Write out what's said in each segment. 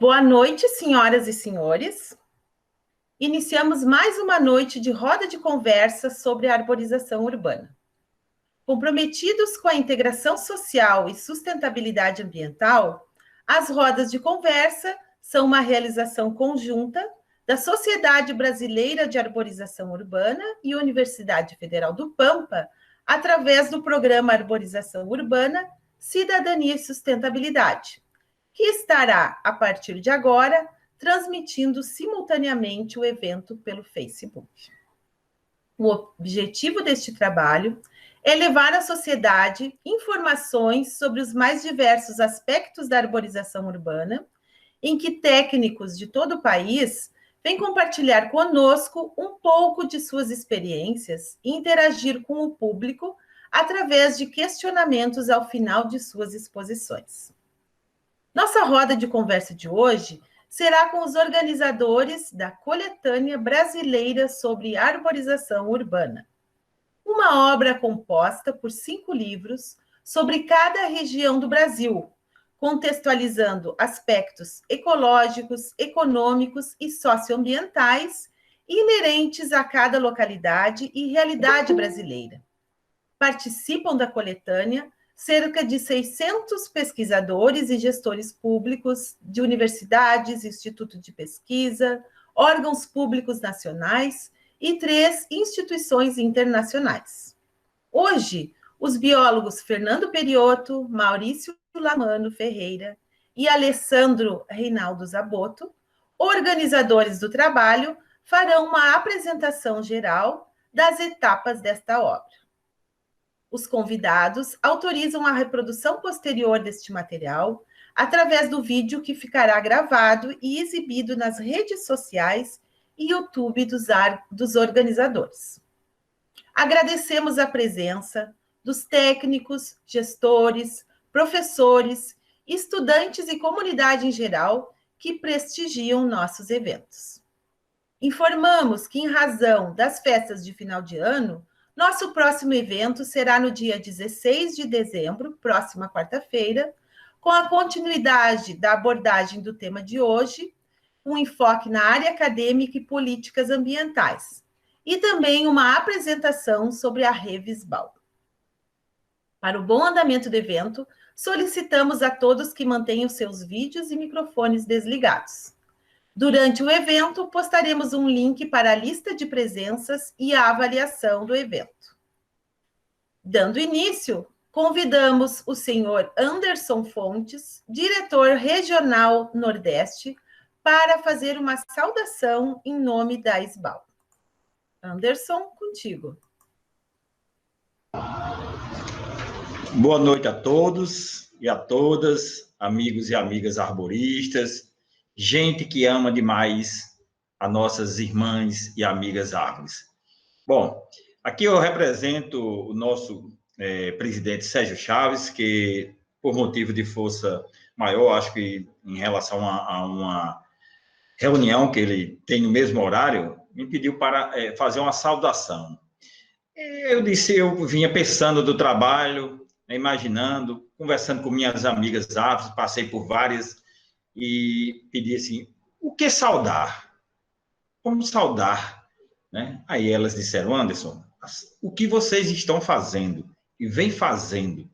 Boa noite, senhoras e senhores. Iniciamos mais uma noite de roda de conversa sobre a arborização urbana. Comprometidos com a integração social e sustentabilidade ambiental, as rodas de conversa são uma realização conjunta da Sociedade Brasileira de Arborização Urbana e Universidade Federal do Pampa, através do programa Arborização Urbana, Cidadania e Sustentabilidade, que estará, a partir de agora, transmitindo simultaneamente o evento pelo Facebook. O objetivo deste trabalho é levar à sociedade informações sobre os mais diversos aspectos da arborização urbana, em que técnicos de todo o país vêm compartilhar conosco um pouco de suas experiências e interagir com o público através de questionamentos ao final de suas exposições. Nossa roda de conversa de hoje será com os organizadores da Coletânea Brasileira sobre Arborização Urbana, uma obra composta por 5 livros sobre cada região do Brasil, contextualizando aspectos ecológicos, econômicos e socioambientais inerentes a cada localidade e realidade brasileira. Participam da coletânea cerca de 600 pesquisadores e gestores públicos de universidades, instituto de pesquisa, órgãos públicos nacionais e 3 instituições internacionais. Hoje, os biólogos Fernando Periotto, Maurício Lamano Ferreira e Alessandro Reinaldo Zabotto, organizadores do trabalho, farão uma apresentação geral das etapas desta obra. Os convidados autorizam a reprodução posterior deste material através do vídeo que ficará gravado e exibido nas redes sociais e YouTube dos organizadores. Agradecemos a presença dos técnicos, gestores, professores, estudantes e comunidade em geral que prestigiam nossos eventos. Informamos que, em razão das festas de final de ano, nosso próximo evento será no dia 16 de dezembro, próxima quarta-feira, com a continuidade da abordagem do tema de hoje, um enfoque na área acadêmica e políticas ambientais, e também uma apresentação sobre a Revisbal. Para o bom andamento do evento, solicitamos a todos que mantenham seus vídeos e microfones desligados. Durante o evento, postaremos um link para a lista de presenças e a avaliação do evento. Dando início, convidamos o senhor Anderson Fontes, diretor regional Nordeste, para fazer uma saudação em nome da SBAL. Anderson, contigo. Boa noite a todos e a todas, amigos e amigas arboristas, gente que ama demais as nossas irmãs e amigas árvores. Bom, aqui eu represento o nosso presidente Sérgio Chaves, que, por motivo de força maior, acho que em relação a uma reunião que ele tem no mesmo horário, me pediu para fazer uma saudação. Eu disse, eu vinha pensando do trabalho, imaginando, conversando com minhas amigas árvores, passei por várias, e pedi assim, o que saudar? Como saudar? Né? Aí elas disseram, Anderson, o que vocês estão fazendo e vem fazendo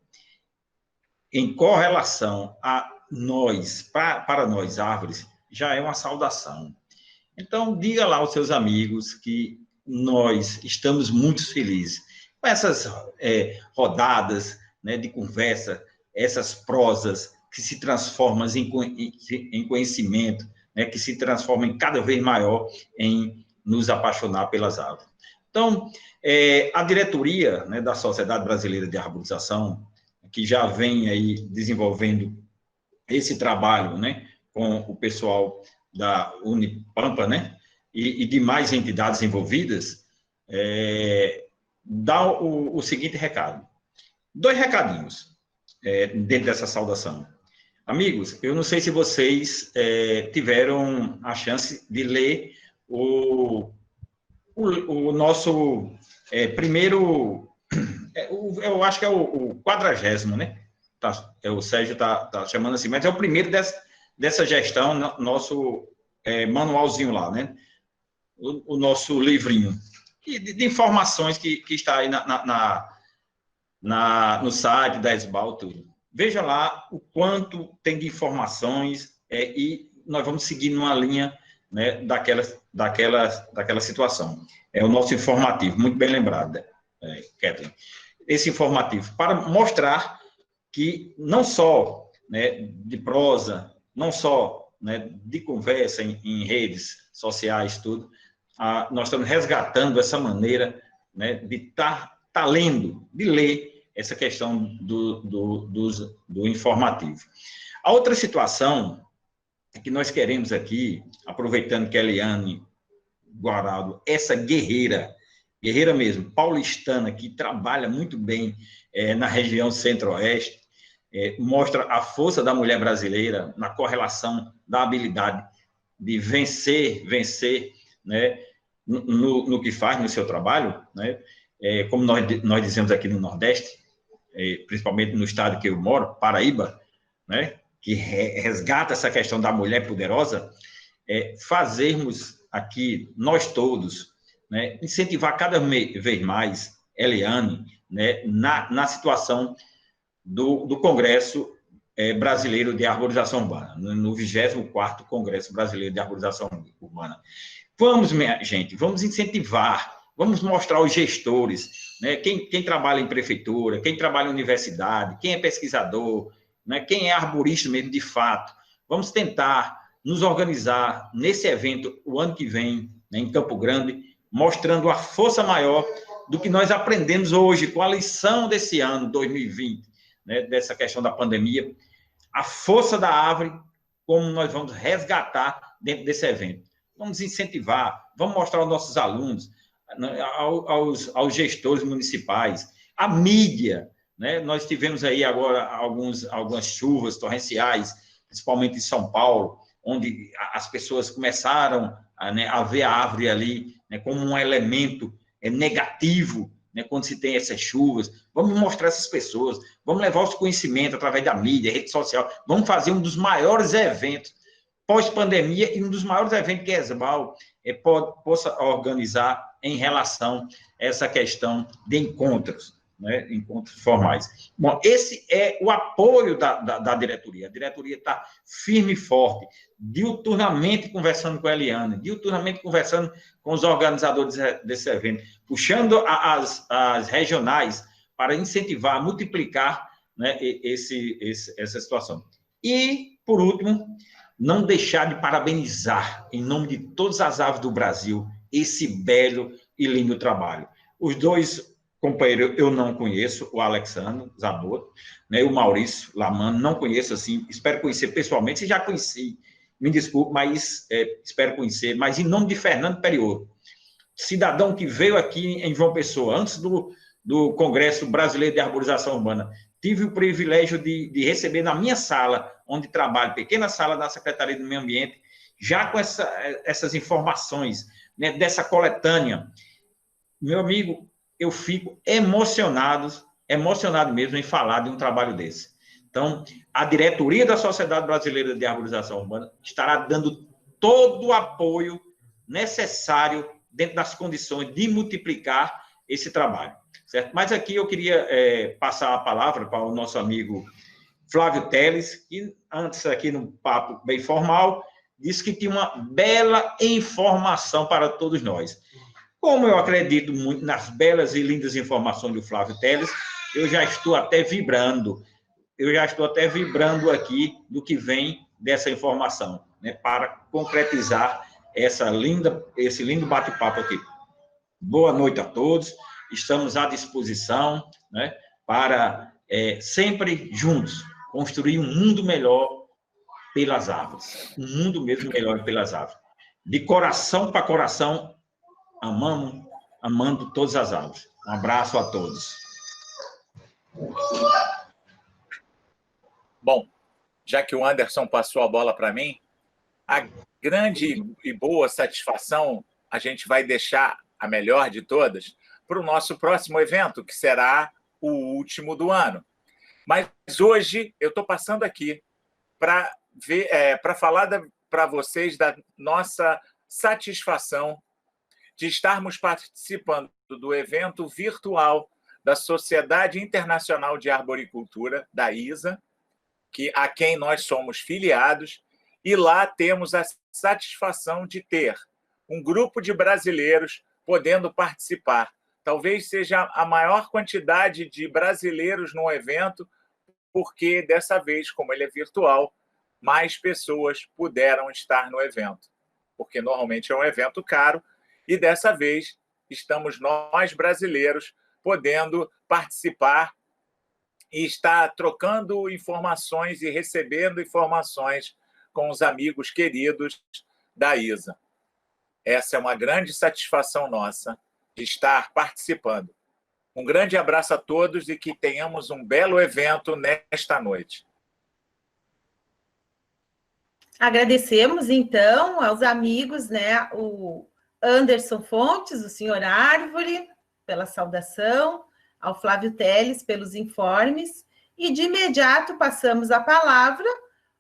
em correlação a nós, para nós árvores, já é uma saudação. Então, diga lá aos seus amigos que nós estamos muito felizes com essas rodadas, né, de conversa, essas prosas que se transformam em conhecimento, né, que se transformam em cada vez maior em nos apaixonar pelas árvores. Então, a diretoria, né, da Sociedade Brasileira de Arborização, que já vem aí desenvolvendo esse trabalho, né, com o pessoal da Unipampa, né, e demais entidades envolvidas, dá o seguinte recado. 2 recadinhos dentro dessa saudação. Amigos, eu não sei se vocês tiveram a chance de ler o nosso primeiro, eu acho que é o 40º, né? O Sérgio está chamando assim, mas é o primeiro dessa gestão, nosso manualzinho lá, né? O nosso livrinho de informações que está aí no site da Esbal, tudo. Veja lá o quanto tem de informações e nós vamos seguir numa linha, né, daquela situação. É o nosso informativo, muito bem lembrado, Kathleen. Esse informativo, para mostrar que não só, né, de prosa, não só, né, de conversa em redes sociais, tudo, nós estamos resgatando essa maneira, né, de estar lendo, de ler essa questão do informativo. A outra situação que nós queremos aqui, aproveitando que a Eliane Guaraldo, essa guerreira mesmo, paulistana, que trabalha muito bem na região centro-oeste, mostra a força da mulher brasileira na correlação da habilidade de vencer, né, no que faz, no seu trabalho, né, como nós dizemos aqui no Nordeste, principalmente no estado que eu moro, Paraíba, né, que resgata essa questão da mulher poderosa, fazermos aqui, nós todos, né, incentivar cada vez mais Eliane, né, na situação do Congresso Brasileiro de Arborização Urbana, no 24º Congresso Brasileiro de Arborização Urbana. Vamos, minha gente, vamos incentivar, vamos mostrar aos gestores, né, quem trabalha em prefeitura, quem trabalha em universidade, quem é pesquisador, né, quem é arborista mesmo de fato. Vamos tentar nos organizar nesse evento o ano que vem, né, em Campo Grande, mostrando a força maior do que nós aprendemos hoje com a lição desse ano, 2020, né, dessa questão da pandemia, a força da árvore, como nós vamos resgatar dentro desse evento. Vamos incentivar, vamos mostrar aos nossos alunos, aos gestores municipais, à mídia, né? Nós tivemos aí agora algumas chuvas torrenciais, principalmente em São Paulo, onde as pessoas começaram a ver a árvore ali, né, como um elemento negativo, né, quando se tem essas chuvas. Vamos mostrar essas pessoas, vamos levar os conhecimentos através da mídia, rede social, vamos fazer um dos maiores eventos pós-pandemia e um dos maiores eventos que a Esbal possa organizar em relação a essa questão de encontros, né, encontros formais. Bom, esse é o apoio da diretoria. A diretoria está firme e forte, diuturnamente conversando com a Eliane, diuturnamente conversando com os organizadores desse evento, puxando as regionais para incentivar, multiplicar, né, essa situação. E, por último, não deixar de parabenizar, em nome de todas as aves do Brasil, esse belo e lindo trabalho. Os dois companheiros eu não conheço, o Alexandre Zabot, né, o Maurício Lamano, não conheço assim, espero conhecer pessoalmente, se já conheci, me desculpe, mas espero conhecer, mas em nome de Fernando Periolo, cidadão que veio aqui em João Pessoa, antes do Congresso Brasileiro de Arborização Urbana, tive o privilégio de receber na minha sala, onde trabalho, pequena sala da Secretaria do Meio Ambiente, já com essas informações, né, dessa coletânea. Meu amigo, eu fico emocionado mesmo em falar de um trabalho desse. Então, a diretoria da Sociedade Brasileira de Arborização Urbana estará dando todo o apoio necessário dentro das condições de multiplicar esse trabalho, certo? Mas aqui eu queria passar a palavra para o nosso amigo Flávio Teles, que antes aqui no papo bem formal, disse que tinha uma bela informação para todos nós. Como eu acredito muito nas belas e lindas informações do Flávio Teles, eu já estou até vibrando aqui do que vem dessa informação, né, para concretizar esse lindo bate-papo aqui. Boa noite a todos, estamos à disposição, né, para sempre juntos construir um mundo melhor pelas árvores, um mundo mesmo melhor pelas árvores. De coração para coração, amando todas as árvores. Um abraço a todos. Bom, já que o Anderson passou a bola para mim, a grande e boa satisfação a gente vai deixar a melhor de todas para o nosso próximo evento, que será o último do ano. Mas hoje eu estou passando aqui para para falar para vocês da nossa satisfação de estarmos participando do evento virtual da Sociedade Internacional de Arboricultura, da ISA, a quem nós somos filiados, e lá temos a satisfação de ter um grupo de brasileiros podendo participar. Talvez seja a maior quantidade de brasileiros no evento, porque dessa vez, como ele é virtual, mais pessoas puderam estar no evento, porque normalmente é um evento caro, e dessa vez estamos nós, brasileiros, podendo participar e estar trocando informações e recebendo informações com os amigos queridos da ISA. Essa é uma grande satisfação nossa de estar participando. Um grande abraço a todos e que tenhamos um belo evento nesta noite. Agradecemos, então, aos amigos, né, o Anderson Fontes, o senhor Árvore, pela saudação, ao Flávio Teles pelos informes, e de imediato passamos a palavra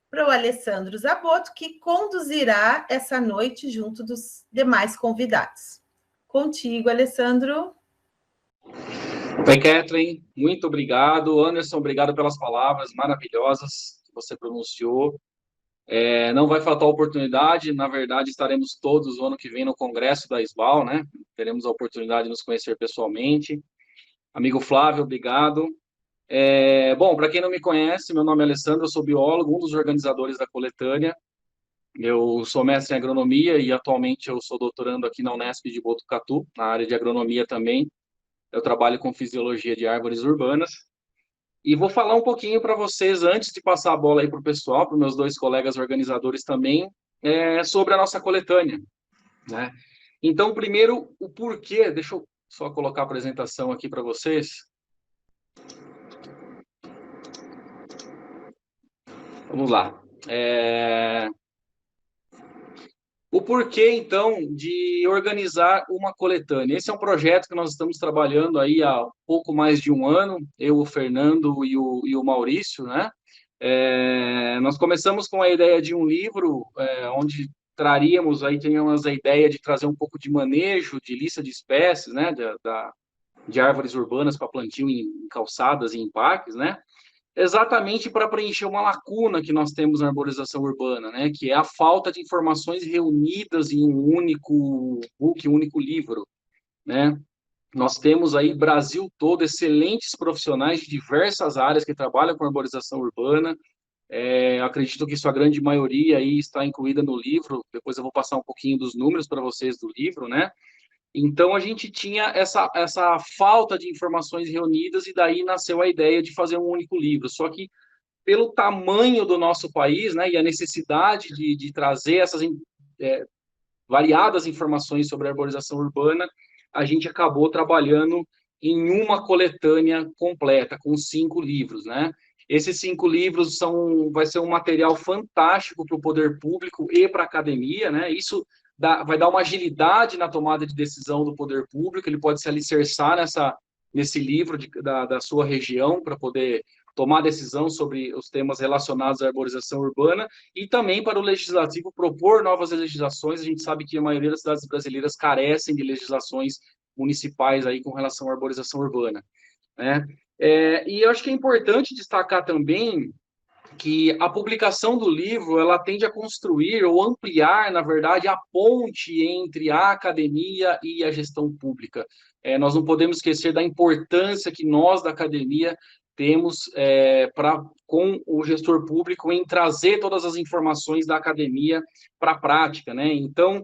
para o Alessandro Zabotto, que conduzirá essa noite junto dos demais convidados. Contigo, Alessandro. Oi, Kathleen, muito obrigado. Anderson, obrigado pelas palavras maravilhosas que você pronunciou. Não vai faltar oportunidade, na verdade, estaremos todos o ano que vem no congresso da SBAL, né? Teremos a oportunidade de nos conhecer pessoalmente. Amigo Flávio, obrigado. Bom, para quem não me conhece, meu nome é Alessandro, eu sou biólogo, um dos organizadores da coletânea. Eu sou mestre em agronomia e atualmente eu sou doutorando aqui na Unesp de Botucatu, na área de agronomia também. Eu trabalho com fisiologia de árvores urbanas. E vou falar um pouquinho para vocês, antes de passar a bola aí para o pessoal, para os meus dois colegas organizadores também, sobre a nossa coletânea, né? Então, primeiro, o porquê. Deixa eu só colocar a apresentação aqui para vocês. Vamos lá. O porquê, então, de organizar uma coletânea. Esse é um projeto que nós estamos trabalhando aí há pouco mais de um ano, eu, o Fernando e o Maurício, né? Nós começamos com a ideia de um livro, onde tínhamos a ideia de trazer um pouco de manejo, de lista de espécies, né? De árvores urbanas para plantio em calçadas e em parques, né? Exatamente para preencher uma lacuna que nós temos na arborização urbana, né? Que é a falta de informações reunidas em um único book, um único livro, né? Nós temos aí, Brasil todo, excelentes profissionais de diversas áreas que trabalham com arborização urbana. Acredito que sua grande maioria aí está incluída no livro. Depois eu vou passar um pouquinho dos números para vocês do livro, né? Então, a gente tinha essa falta de informações reunidas e daí nasceu a ideia de fazer um único livro. Só que, pelo tamanho do nosso país, né, e a necessidade de trazer essas variadas informações sobre a arborização urbana, a gente acabou trabalhando em uma coletânea completa, com 5 livros, né? Esses 5 livros vai ser um material fantástico para o poder público e para a academia, né? Isso vai dar uma agilidade na tomada de decisão do poder público, ele pode se alicerçar nesse livro da sua região para poder tomar decisão sobre os temas relacionados à arborização urbana e também para o legislativo propor novas legislações. A gente sabe que a maioria das cidades brasileiras carecem de legislações municipais aí com relação à arborização urbana, né? E eu acho que é importante destacar também que a publicação do livro, ela tende a construir ou ampliar, na verdade, a ponte entre a academia e a gestão pública. Nós não podemos esquecer da importância que nós, da academia, temos com o gestor público em trazer todas as informações da academia para a prática, né? Então,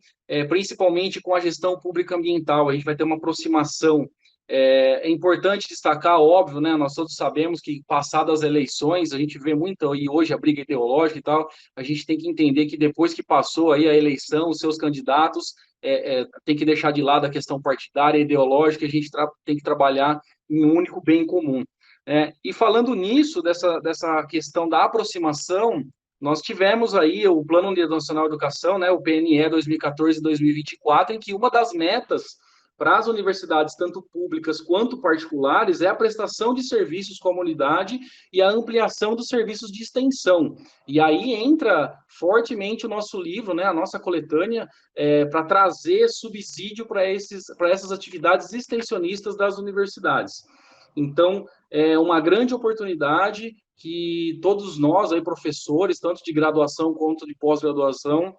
principalmente com a gestão pública ambiental, a gente vai ter uma aproximação. É importante destacar, óbvio, né? Nós todos sabemos que, passadas as eleições, a gente vê muito, e hoje a briga ideológica e tal, a gente tem que entender que depois que passou aí a eleição, os seus candidatos tem que deixar de lado a questão partidária e ideológica, a gente tem que trabalhar em um único bem comum. E falando nisso, dessa questão da aproximação, nós tivemos aí o Plano Nacional de Educação, né, o PNE 2014-2024, em que uma das metas para as universidades, tanto públicas quanto particulares, é a prestação de serviços à comunidade e a ampliação dos serviços de extensão. E aí entra fortemente o nosso livro, né, a nossa coletânea, para trazer subsídio para essas atividades extensionistas das universidades. Então, é uma grande oportunidade que todos nós, aí, professores, tanto de graduação quanto de pós-graduação,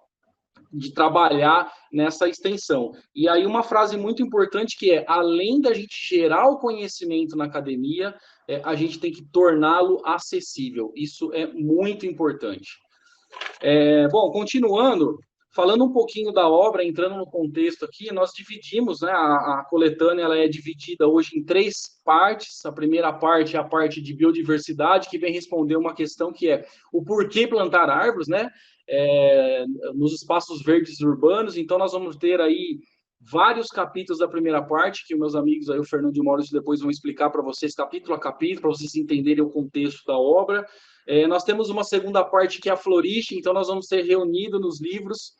de trabalhar nessa extensão. E aí uma frase muito importante que é, além da gente gerar o conhecimento na academia, a gente tem que torná-lo acessível. Isso é muito importante. Bom, continuando, falando um pouquinho da obra, entrando no contexto aqui, nós dividimos, né, a coletânea ela é dividida hoje em 3 partes. A primeira parte é a parte de biodiversidade, que vem responder uma questão que é o porquê plantar árvores, né, nos espaços verdes urbanos. Então, nós vamos ter aí vários capítulos da primeira parte, que meus amigos aí, o Fernando e o Maurício, depois vão explicar para vocês, capítulo a capítulo, para vocês entenderem o contexto da obra. Nós temos uma segunda parte que é a florística, então nós vamos ter reunido nos livros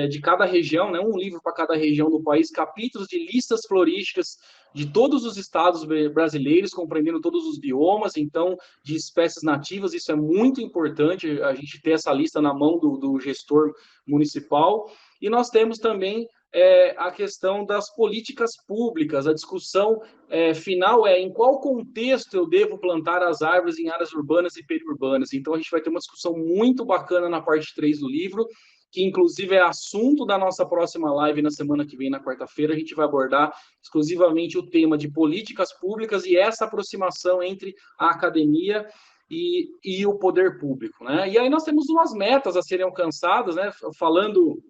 de cada região, né, um livro para cada região do país, capítulos de listas florísticas de todos os estados brasileiros, compreendendo todos os biomas, então, de espécies nativas. Isso é muito importante, a gente ter essa lista na mão do gestor municipal. E nós temos também a questão das políticas públicas. A discussão final é em qual contexto eu devo plantar as árvores em áreas urbanas e periurbanas. Então, a gente vai ter uma discussão muito bacana na parte 3 do livro, que inclusive é assunto da nossa próxima live na semana que vem, na quarta-feira. A gente vai abordar exclusivamente o tema de políticas públicas e essa aproximação entre a academia e o poder público, né? E aí nós temos umas metas a serem alcançadas, né? Falando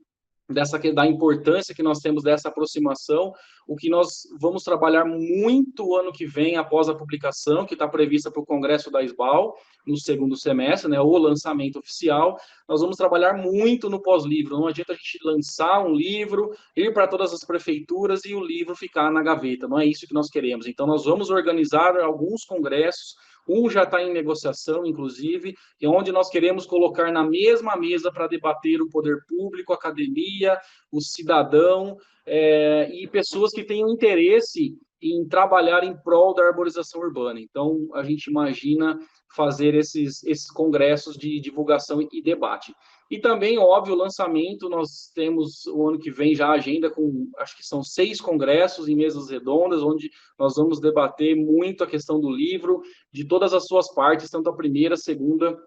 da importância que nós temos dessa aproximação, o que nós vamos trabalhar muito ano que vem, após a publicação, que está prevista para o Congresso da SBAL, no segundo semestre, né, o lançamento oficial. Nós vamos trabalhar muito no pós-livro. Não adianta a gente lançar um livro, ir para todas as prefeituras e o livro ficar na gaveta. Não é isso que nós queremos. Então, nós vamos organizar alguns congressos. Um já está em negociação, inclusive, e onde nós queremos colocar na mesma mesa para debater o poder público, a academia, o cidadão e pessoas que tenham interesse em trabalhar em prol da arborização urbana. Então, a gente imagina fazer esses congressos de divulgação e debate. E também, óbvio, o lançamento, nós temos o ano que vem já a agenda com, acho que são 6 congressos em mesas redondas, onde nós vamos debater muito a questão do livro, de todas as suas partes, tanto a primeira, a segunda,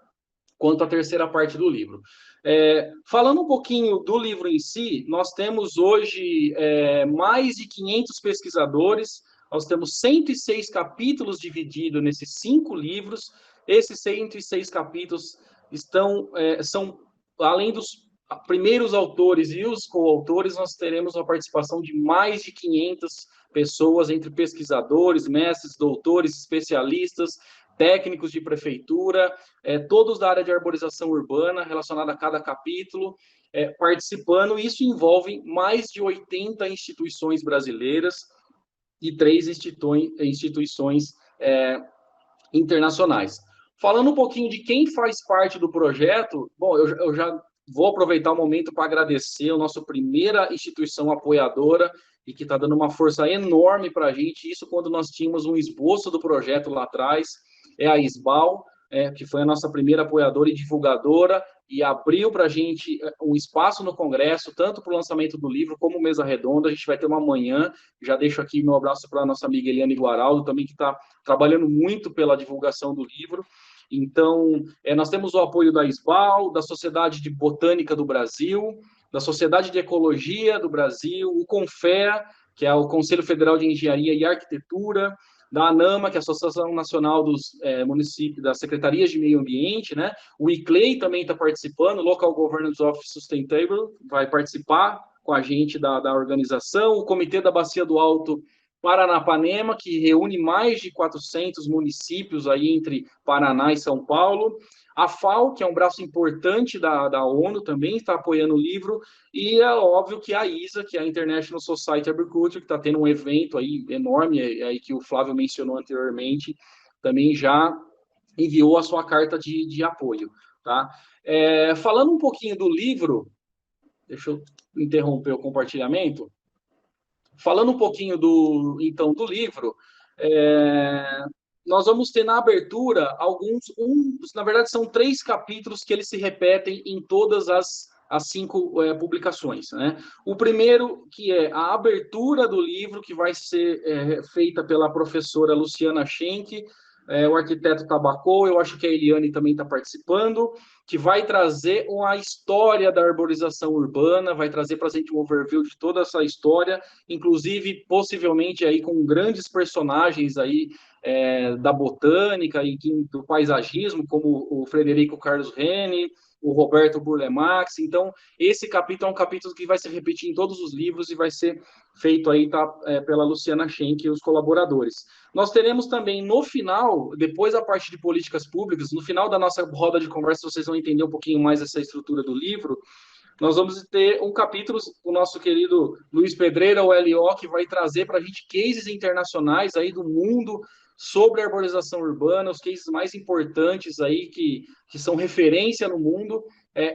quanto a terceira parte do livro. Falando um pouquinho do livro em si, nós temos hoje mais de 500 pesquisadores, nós temos 106 capítulos divididos nesses 5 livros. Esses 106 capítulos são, além dos primeiros autores e os coautores, nós teremos a participação de mais de 500 pessoas, entre pesquisadores, mestres, doutores, especialistas, técnicos de prefeitura, todos da área de arborização urbana, relacionada a cada capítulo, participando. Isso envolve mais de 80 instituições brasileiras e 3 instituições internacionais. Falando um pouquinho de quem faz parte do projeto, bom, eu já vou aproveitar o momento para agradecer a nossa primeira instituição apoiadora e que está dando uma força enorme para a gente, isso quando nós tínhamos um esboço do projeto lá atrás, é a SBAL, que foi a nossa primeira apoiadora e divulgadora, e abriu para a gente um espaço no Congresso, tanto para o lançamento do livro como mesa redonda. A gente vai ter uma manhã, já deixo aqui meu abraço para a nossa amiga Eliane Guaraldo, também que está trabalhando muito pela divulgação do livro. Então, nós temos o apoio da SBAL, da Sociedade de Botânica do Brasil, da Sociedade de Ecologia do Brasil, o CONFEA, que é o Conselho Federal de Engenharia e Arquitetura, da ANAMA, que é a Associação Nacional dos Municípios, das Secretarias de Meio Ambiente, né? O ICLEI também está participando, Local Governance of Sustainable, vai participar com a gente da organização, o Comitê da Bacia do Alto Paranapanema, que reúne mais de 400 municípios aí entre Paraná e São Paulo, a FAO, que é um braço importante da ONU, também está apoiando o livro, e é óbvio que a ISA, que é a International Society of Agriculture, que está tendo um evento aí enorme, aí que o Flávio mencionou anteriormente, também já enviou a sua carta de apoio, tá? Falando um pouquinho do livro, deixa eu interromper o compartilhamento. Falando um pouquinho então, do livro, nós vamos ter na abertura na verdade, são 3 capítulos que eles se repetem em todas as 5 publicações, né? O primeiro, que é a abertura do livro, que vai ser feita pela professora Luciana Schenck, o arquiteto Tabacô, eu acho que a Eliane também está participando, que vai trazer uma história da arborização urbana, vai trazer para a gente um overview de toda essa história, inclusive, possivelmente, aí com grandes personagens aí, da botânica e do paisagismo, como o Frederico Carlos Rene, o Roberto Burle-Marx. Então, esse capítulo é um capítulo que vai se repetir em todos os livros e vai ser feito aí pela Luciana Schenck e os colaboradores. Nós teremos também no final, depois da parte de políticas públicas, no final da nossa roda de conversa, vocês vão entender um pouquinho mais essa estrutura do livro. Nós vamos ter um capítulo, o nosso querido Luiz Pedreira, o LO, que vai trazer para a gente cases internacionais aí do mundo sobre a arborização urbana, os cases mais importantes aí que são referência no mundo,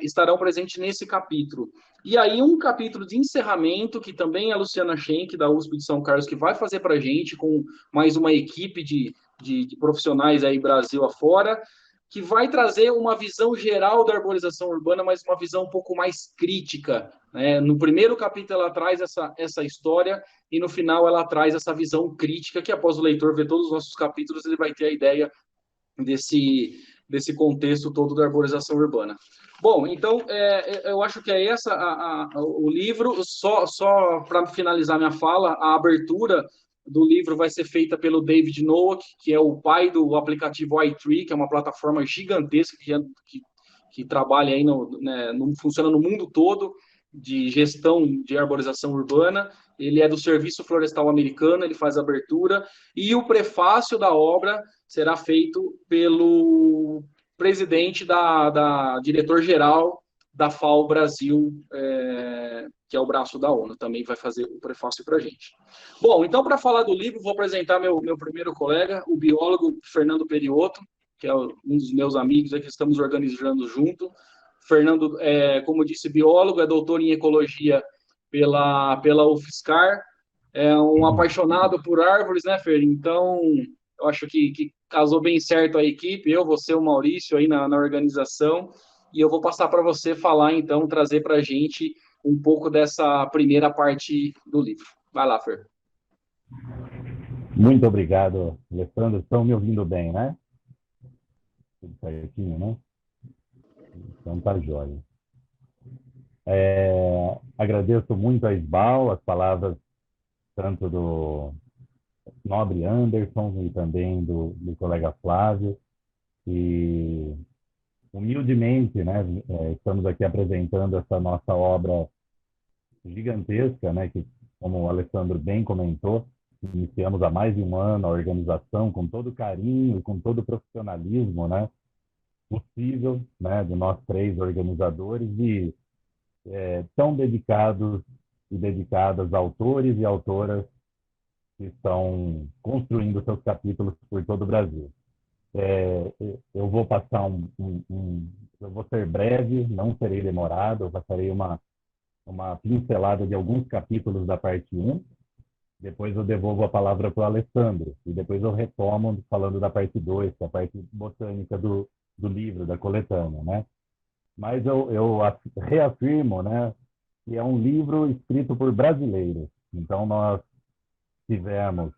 estarão presentes nesse capítulo. E aí um capítulo de encerramento, que também é a Luciana Schenck, da USP de São Carlos, que vai fazer para a gente, com mais uma equipe de profissionais aí Brasil afora, que vai trazer uma visão geral da arborização urbana, mas uma visão um pouco mais crítica, né? No primeiro capítulo ela traz essa história e no final ela traz essa visão crítica, que após o leitor ver todos os nossos capítulos, ele vai ter a ideia desse contexto todo da arborização urbana. Bom, então, eu acho que é o livro. Só para finalizar minha fala, a abertura do livro vai ser feita pelo David Nowak, que é o pai do aplicativo iTree, que é uma plataforma gigantesca que trabalha aí funciona no mundo todo, de gestão de arborização urbana. Ele é do Serviço Florestal Americano, ele faz a abertura, e o prefácio da obra será feito pelo presidente diretor-geral da FAO Brasil, que é o braço da ONU, também vai fazer o prefácio para a gente. Bom, então, para falar do livro, vou apresentar meu primeiro colega, o biólogo Fernando Periotto, que é um dos meus amigos que estamos organizando junto. Fernando, como disse, biólogo, é doutor em ecologia pela UFSCar, é um apaixonado por árvores, né, Fer? Então, eu acho que casou bem certo a equipe, você, o Maurício aí na organização, e eu vou passar para você falar, então, trazer para a gente um pouco dessa primeira parte do livro. Vai lá, Fer. Muito obrigado, Alessandro. Estão me ouvindo bem, né? Tudo certinho, né? Então tá jóia. Agradeço muito a Isbal, as palavras tanto do nobre Anderson e também do colega Flávio. E humildemente, né, estamos aqui apresentando essa nossa obra gigantesca, né, que, como o Alessandro bem comentou, iniciamos há mais de um ano a organização com todo carinho, com todo profissionalismo, né, possível, né, de nós 3 organizadores, e tão dedicados e dedicadas autores e autoras que estão construindo seus capítulos por todo o Brasil. Eu vou passar eu vou ser breve, não serei demorado, eu passarei uma pincelada de alguns capítulos da parte 1, depois eu devolvo a palavra para o Alessandro, e depois eu retomo falando da parte 2, que é a parte botânica do livro, da coletânea, né? Mas eu reafirmo, né, que é um livro escrito por brasileiros. Então, nós tivemos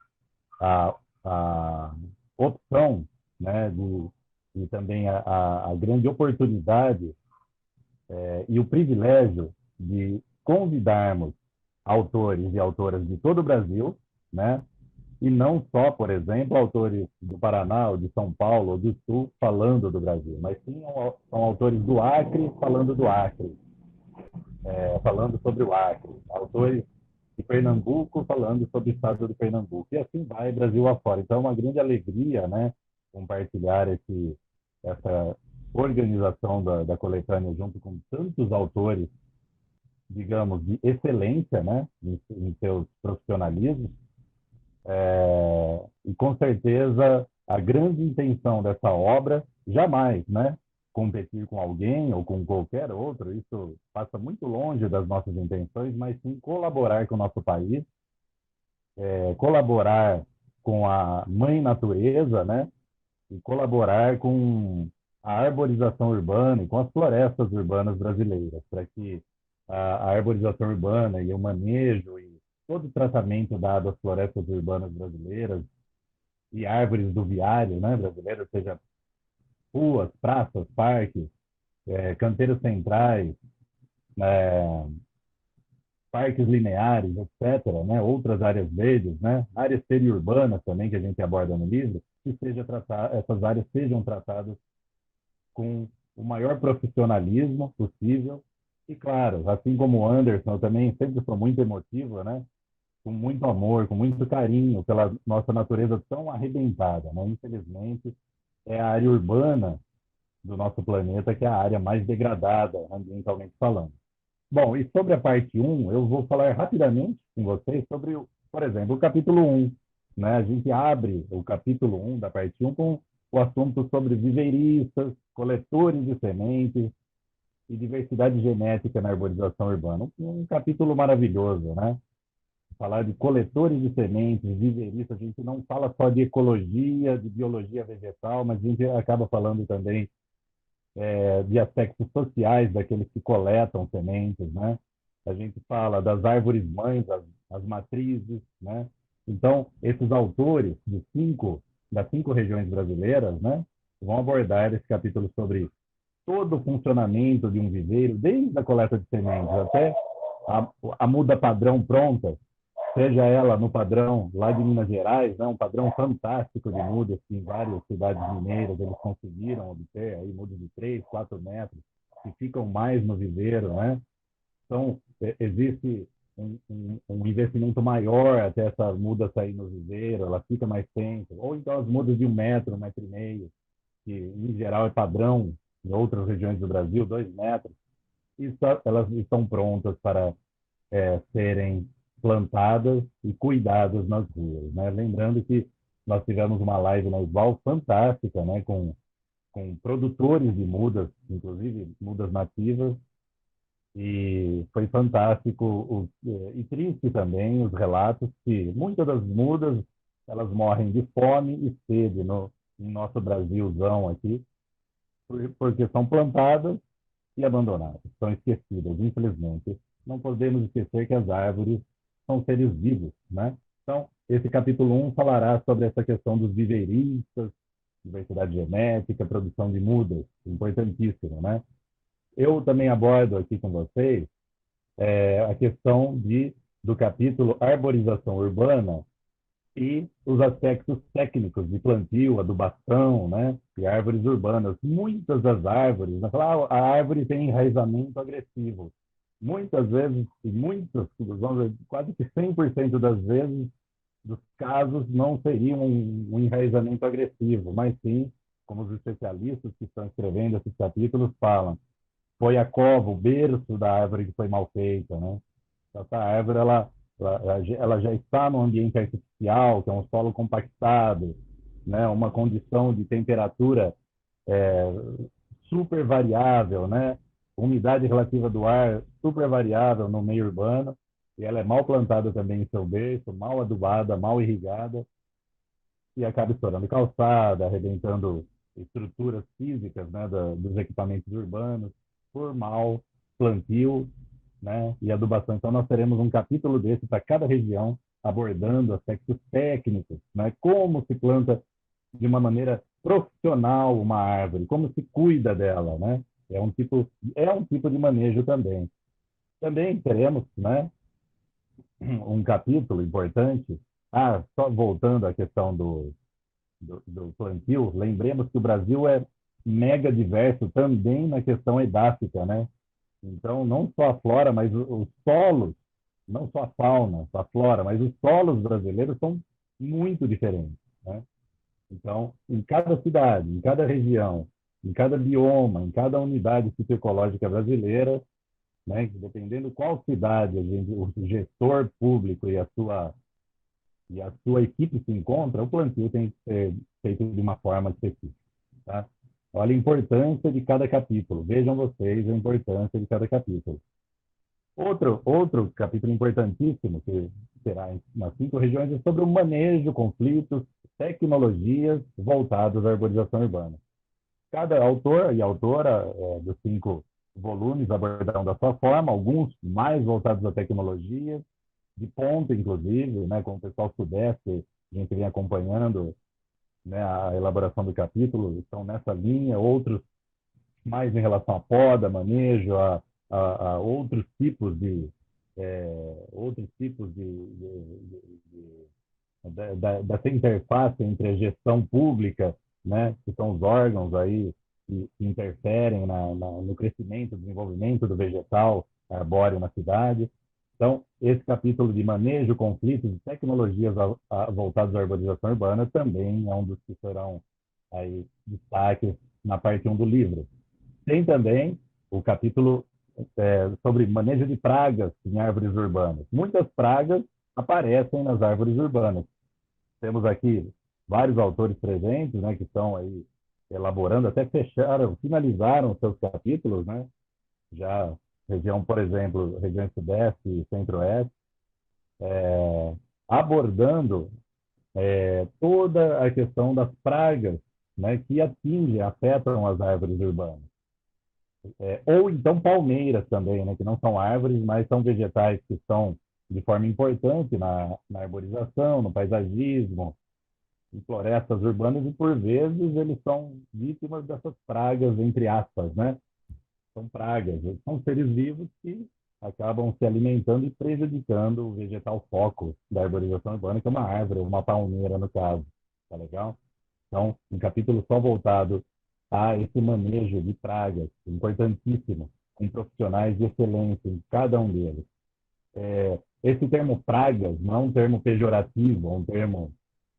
a opção, né, e também a grande oportunidade e o privilégio de convidarmos autores e autoras de todo o Brasil, né, e não só, por exemplo, autores do Paraná, ou de São Paulo, ou do Sul, falando do Brasil, mas sim são autores do Acre, falando do Acre, falando sobre o Acre, autores de Pernambuco, falando sobre o estado de Pernambuco, e assim vai, Brasil afora. Então, é uma grande alegria, né, compartilhar essa organização da coletânea junto com tantos autores, digamos, de excelência, né, em seus profissionalismos. E com certeza a grande intenção dessa obra jamais, né, competir com alguém ou com qualquer outro, isso passa muito longe das nossas intenções, mas sim colaborar com o nosso país colaborar com a mãe natureza, né? E colaborar com a arborização urbana e com as florestas urbanas brasileiras, para que a arborização urbana e o manejo e todo o tratamento dado às florestas urbanas brasileiras e árvores do viário, né, brasileiro, seja ruas, praças, parques, canteiros centrais, é, parques lineares, etc., né, outras áreas verdes, né, áreas periurbanas também que a gente aborda no livro, que essas áreas sejam tratadas com o maior profissionalismo possível e, claro, assim como o Anderson, eu também sempre sou muito emotivo, né, com muito amor, com muito carinho pela nossa natureza tão arrebentada, né? Infelizmente, é a área urbana do nosso planeta que é a área mais degradada, ambientalmente falando. Bom, e sobre a parte um, eu vou falar rapidamente com vocês sobre, por exemplo, o capítulo um, né? A gente abre o capítulo um da parte um com o assunto sobre viveiristas, coletores de sementes e diversidade genética na arborização urbana. Um capítulo maravilhoso, né? Falar de coletores de sementes, viveiristas, a gente não fala só de ecologia, de biologia vegetal, mas a gente acaba falando também de aspectos sociais daqueles que coletam sementes, né? A gente fala das árvores mães, as matrizes, né? Então, esses autores das 5 regiões brasileiras, né, vão abordar esse capítulo sobre todo o funcionamento de um viveiro, desde a coleta de sementes até a muda padrão pronta, seja ela no padrão lá de Minas Gerais, né, um padrão fantástico de mudas que em várias cidades mineiras eles conseguiram obter, aí mudas de 3, 4 metros, que ficam mais no viveiro, né? Então, existe um investimento maior até essa muda sair no viveiro, ela fica mais tempo, ou então as mudas de 1 metro, 1,5 metro, que em geral é padrão em outras regiões do Brasil, 2 metros, e elas estão prontas para serem plantadas e cuidadas nas ruas, né? Lembrando que nós tivemos uma live na Isval fantástica, né? Com produtores de mudas, inclusive mudas nativas, e foi fantástico e triste também os relatos que muitas das mudas elas morrem de fome e sede em nosso Brasilzão aqui, porque são plantadas e abandonadas, são esquecidas, infelizmente. Não podemos esquecer que as árvores são seres vivos, né? Então, esse capítulo 1 falará sobre essa questão dos viveiristas, diversidade genética, produção de mudas, importantíssimo, né? Eu também abordo aqui com vocês a questão do capítulo Arborização Urbana e os aspectos técnicos de plantio, adubação, né, e árvores urbanas. Muitas das árvores, né, a árvore tem enraizamento agressivo. Muitas vezes, vamos dizer, quase que 100% das vezes, dos casos não seria um enraizamento agressivo, mas sim, como os especialistas que estão escrevendo esses capítulos falam, foi a cova, o berço da árvore que foi mal feita, né? Essa árvore ela já está no ambiente artificial, que é um solo compactado, né? Uma condição de temperatura é, super variável, né? Umidade relativa do ar super variável no meio urbano, e ela é mal plantada também em seu berço, mal adubada, mal irrigada, e acaba estourando calçada, arrebentando estruturas físicas, né, dos equipamentos urbanos, por mau plantio, né, e adubação. Então, nós teremos um capítulo desse para cada região, abordando aspectos técnicos, né, como se planta de uma maneira profissional uma árvore, como se cuida dela, né? É um tipo de manejo também. Também teremos, né, um capítulo importante. Só voltando à questão do plantio, lembremos que o Brasil é mega diverso também na questão edáfica, né? Então, não só a flora, mas os solos, não só a fauna, a flora, mas os solos brasileiros são muito diferentes, né? Então, em cada cidade, em cada região, em cada bioma, em cada unidade fitoecológica brasileira, né, dependendo qual cidade o gestor público e a sua equipe se encontra, o plantio tem que ser feito de uma forma específica. Tá? Olha a importância de cada capítulo. Vejam vocês a importância de cada capítulo. Outro capítulo importantíssimo, que será nas 5 regiões, é sobre o manejo, conflitos, tecnologias voltadas à arborização urbana. Cada autor e autora dos 5 volumes abordarão da sua forma, alguns mais voltados à tecnologia, de ponta, inclusive, né, como o pessoal sudeste, a gente vem acompanhando, né, a elaboração do capítulo, estão nessa linha, outros mais em relação à poda, manejo, a outros tipos dessa interface entre a gestão pública, né, que são os órgãos aí que interferem no crescimento, desenvolvimento do vegetal arbóreo na cidade. Então, esse capítulo de manejo, conflitos e tecnologias voltadas à arborização urbana também é um dos que serão aí destaques na parte 1 do livro. Tem também o capítulo sobre manejo de pragas em árvores urbanas. Muitas pragas aparecem nas árvores urbanas. Temos aqui vários autores presentes, né, que estão aí elaborando, até finalizaram seus capítulos, né? Já região, por exemplo, região Sudeste e Centro-Oeste, abordando toda a questão das pragas, né, que afetam as árvores urbanas. Ou então palmeiras também, né, que não são árvores, mas são vegetais que estão de forma importante na arborização, no paisagismo, em florestas urbanas, e por vezes eles são vítimas dessas pragas, entre aspas, né? São pragas, são seres vivos que acabam se alimentando e prejudicando o vegetal foco da arborização urbana, que é uma árvore, uma palmeira no caso, tá legal? Então, um capítulo só voltado a esse manejo de pragas, importantíssimo, com profissionais de excelência em cada um deles. Esse termo pragas não é um termo pejorativo, é um termo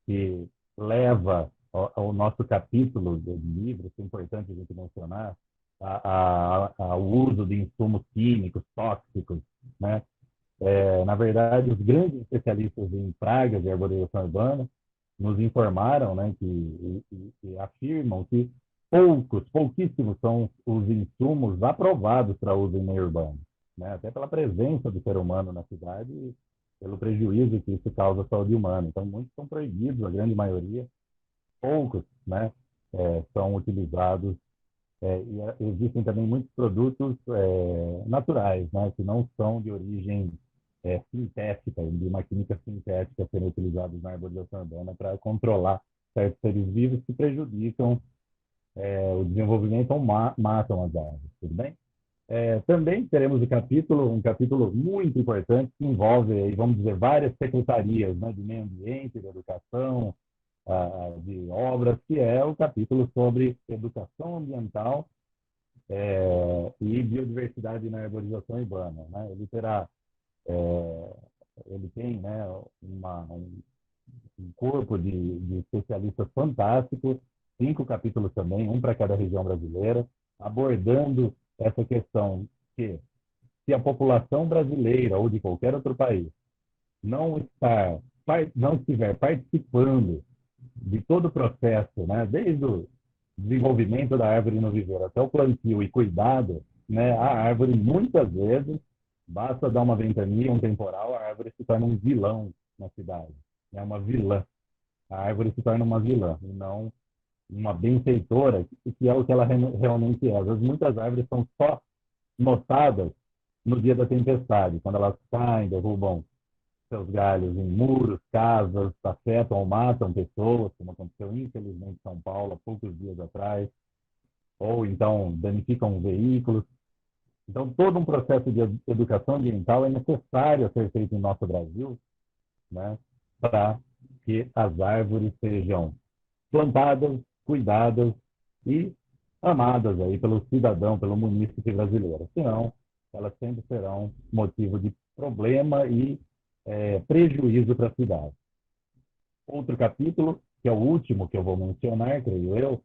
que leva ao nosso capítulo do livro, que é importante a gente mencionar, ao uso de insumos químicos, tóxicos, né? Na verdade, os grandes especialistas em pragas e arborização urbana nos informaram, né, que afirmam que pouquíssimos são os insumos aprovados para uso em meio urbano, né? Até pela presença do ser humano na cidade e pelo prejuízo que isso causa à saúde humana. Então, muitos são proibidos, a grande maioria, poucos, né, são utilizados. E existem também muitos produtos naturais, né, que não são de origem sintética, de uma química sintética sendo utilizados na arborização urbana para controlar certos seres vivos que prejudicam o desenvolvimento ou matam as árvores, tudo bem? Também teremos um capítulo muito importante que envolve, vamos dizer, várias secretarias, né, de meio ambiente, de educação, de obras, que é o capítulo sobre educação ambiental e biodiversidade na arborização urbana, né? Ele tem, né, um corpo de especialistas fantástico, 5 capítulos também, um para cada região brasileira, abordando essa questão que, se a população brasileira ou de qualquer outro país não estiver participando de todo o processo, né, desde o desenvolvimento da árvore no viveiro até o plantio e cuidado, né, a árvore, muitas vezes, basta dar uma ventania, um temporal, a árvore se torna um vilão na cidade, é uma vilã. A árvore se torna uma vilã, e não uma benfeitora, que é o que ela realmente é. Muitas árvores são só notadas no dia da tempestade, quando elas caem, derrubam seus galhos em muros, casas, afetam ou matam pessoas, como aconteceu infelizmente em São Paulo há poucos dias atrás, ou então danificam veículos. Então, todo um processo de educação ambiental é necessário ser feito em nosso Brasil, né, para que as árvores sejam plantadas, cuidadas e amadas aí pelo cidadão, pelo munícipe brasileiro. Senão, elas sempre serão motivo de problema e prejuízo para a cidade. Outro capítulo, que é o último que eu vou mencionar, creio eu,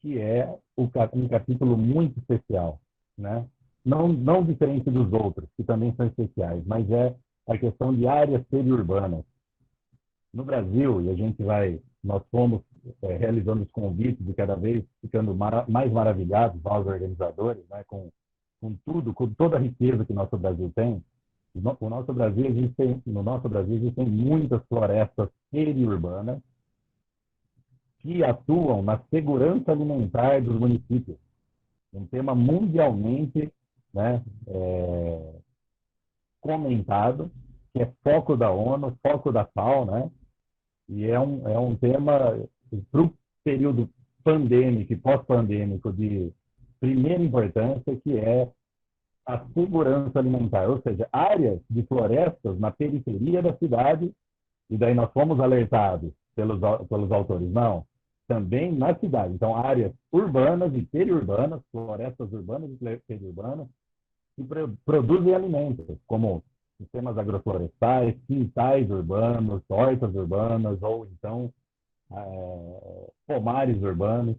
que é um capítulo muito especial, né? Não diferente dos outros, que também são especiais, mas é a questão de áreas periurbanas. No Brasil, e nós fomos realizando os convites e cada vez ficando mais maravilhados, nós organizadores, né, com tudo, com toda a riqueza que nosso Brasil tem, No nosso Brasil existem muitas florestas periurbanas que atuam na segurança alimentar dos municípios. Um tema mundialmente, né, comentado, que é foco da ONU, foco da FAO, né? E é um tema para o período pandêmico e pós-pandêmico de primeira importância, que é a segurança alimentar, ou seja, áreas de florestas na periferia da cidade, e daí nós fomos alertados pelos autores, não, também na cidade. Então, áreas urbanas e periurbanas, florestas urbanas e periurbanas, que produzem alimentos, como sistemas agroflorestais, quintais urbanos, hortas urbanas, ou então pomares urbanos.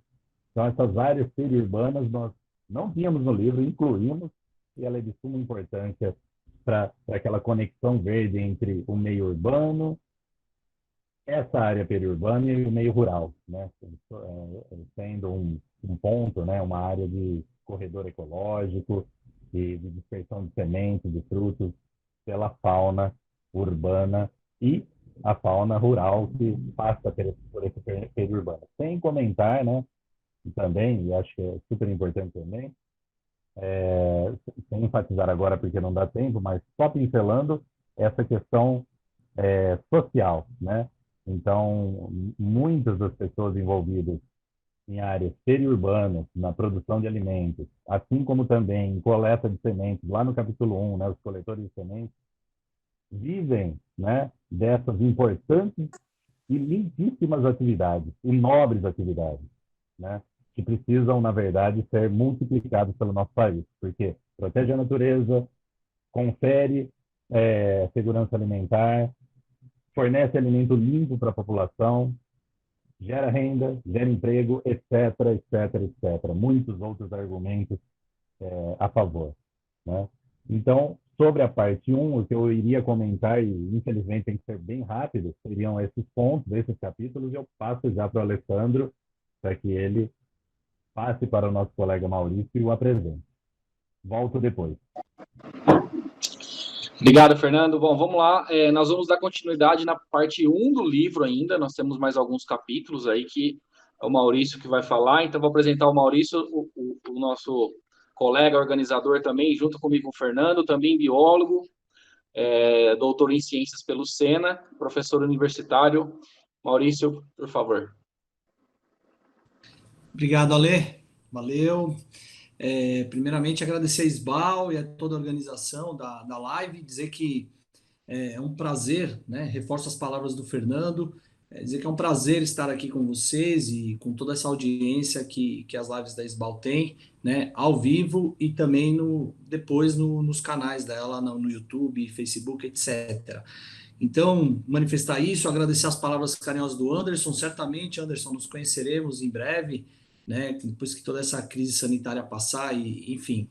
Então, essas áreas periurbanas nós não tínhamos no livro, incluímos, e ela é de suma importância para aquela conexão verde entre o meio urbano, essa área periurbana e o meio rural, né? Sendo um ponto, né? Uma área de corredor ecológico e de dispersão de sementes, de frutos, pela fauna urbana e a fauna rural que passa por esse periurbano. Sem comentar, né? E também, e acho que é super importante também, sem enfatizar agora porque não dá tempo, mas só pincelando essa questão social, né? Então, muitas das pessoas envolvidas em áreas periurbanas, na produção de alimentos, assim como também em coleta de sementes, lá no capítulo 1, né, os coletores de sementes, vivem, né, dessas importantes e lindíssimas atividades, e nobres atividades, né, que precisam, na verdade, ser multiplicadas pelo nosso país, porque protege a natureza, confere segurança alimentar, fornece alimento limpo para a população, gera renda, gera emprego, etc., etc., etc. Muitos outros argumentos a favor, né? Então, sobre a parte 1, o que eu iria comentar, e infelizmente tem que ser bem rápido, seriam esses pontos, esses capítulos, e eu passo já para o Alessandro, para que ele passe para o nosso colega Maurício e o apresente. Volto depois. Obrigado, Fernando. Bom, vamos lá. Nós vamos dar continuidade na parte 1 do livro ainda. Nós temos mais alguns capítulos aí que é o Maurício que vai falar. Então, vou apresentar o Maurício, o nosso colega organizador também, junto comigo o Fernando, também biólogo, doutor em ciências pelo Sena, professor universitário. Maurício, por favor. Obrigado, Ale. Valeu. Primeiramente, agradecer a SBAL e a toda a organização da live, dizer que é um prazer, né? Reforço as palavras do Fernando, dizer que é um prazer estar aqui com vocês e com toda essa audiência que as lives da SBAL têm, né? Ao vivo e também depois nos canais dela, no YouTube, Facebook, etc. Então, manifestar isso, agradecer as palavras carinhosas do Anderson. Certamente, Anderson, nos conheceremos em breve, né? Depois que toda essa crise sanitária passar, e enfim.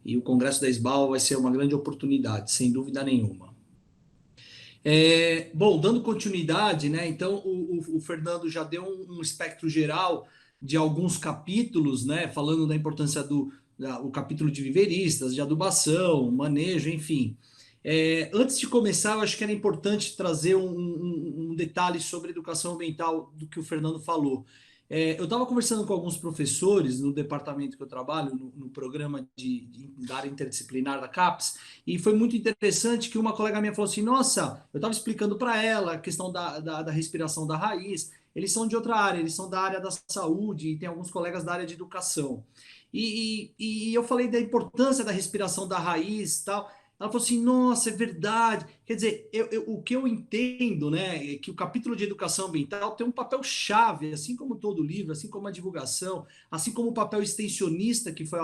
E o Congresso da SBAL vai ser uma grande oportunidade, sem dúvida nenhuma. Bom, dando continuidade, né? Então, o Fernando já deu um espectro geral de alguns capítulos, né? Falando da importância o capítulo de viveiristas, de adubação, manejo, enfim. Antes de começar, eu acho que era importante trazer um detalhe sobre educação ambiental do que o Fernando falou. Eu estava conversando com alguns professores no departamento que eu trabalho, no programa da área interdisciplinar da CAPES, e foi muito interessante que uma colega minha falou assim, nossa, eu estava explicando para ela a questão da respiração da raiz, eles são de outra área, eles são da área da saúde, e tem alguns colegas da área de educação. E eu falei da importância da respiração da raiz e tal. Ela falou assim, nossa, é verdade. Quer dizer, o que eu entendo, né, é que o capítulo de educação ambiental tem um papel chave, assim como todo livro, assim como a divulgação, assim como o papel extensionista que foi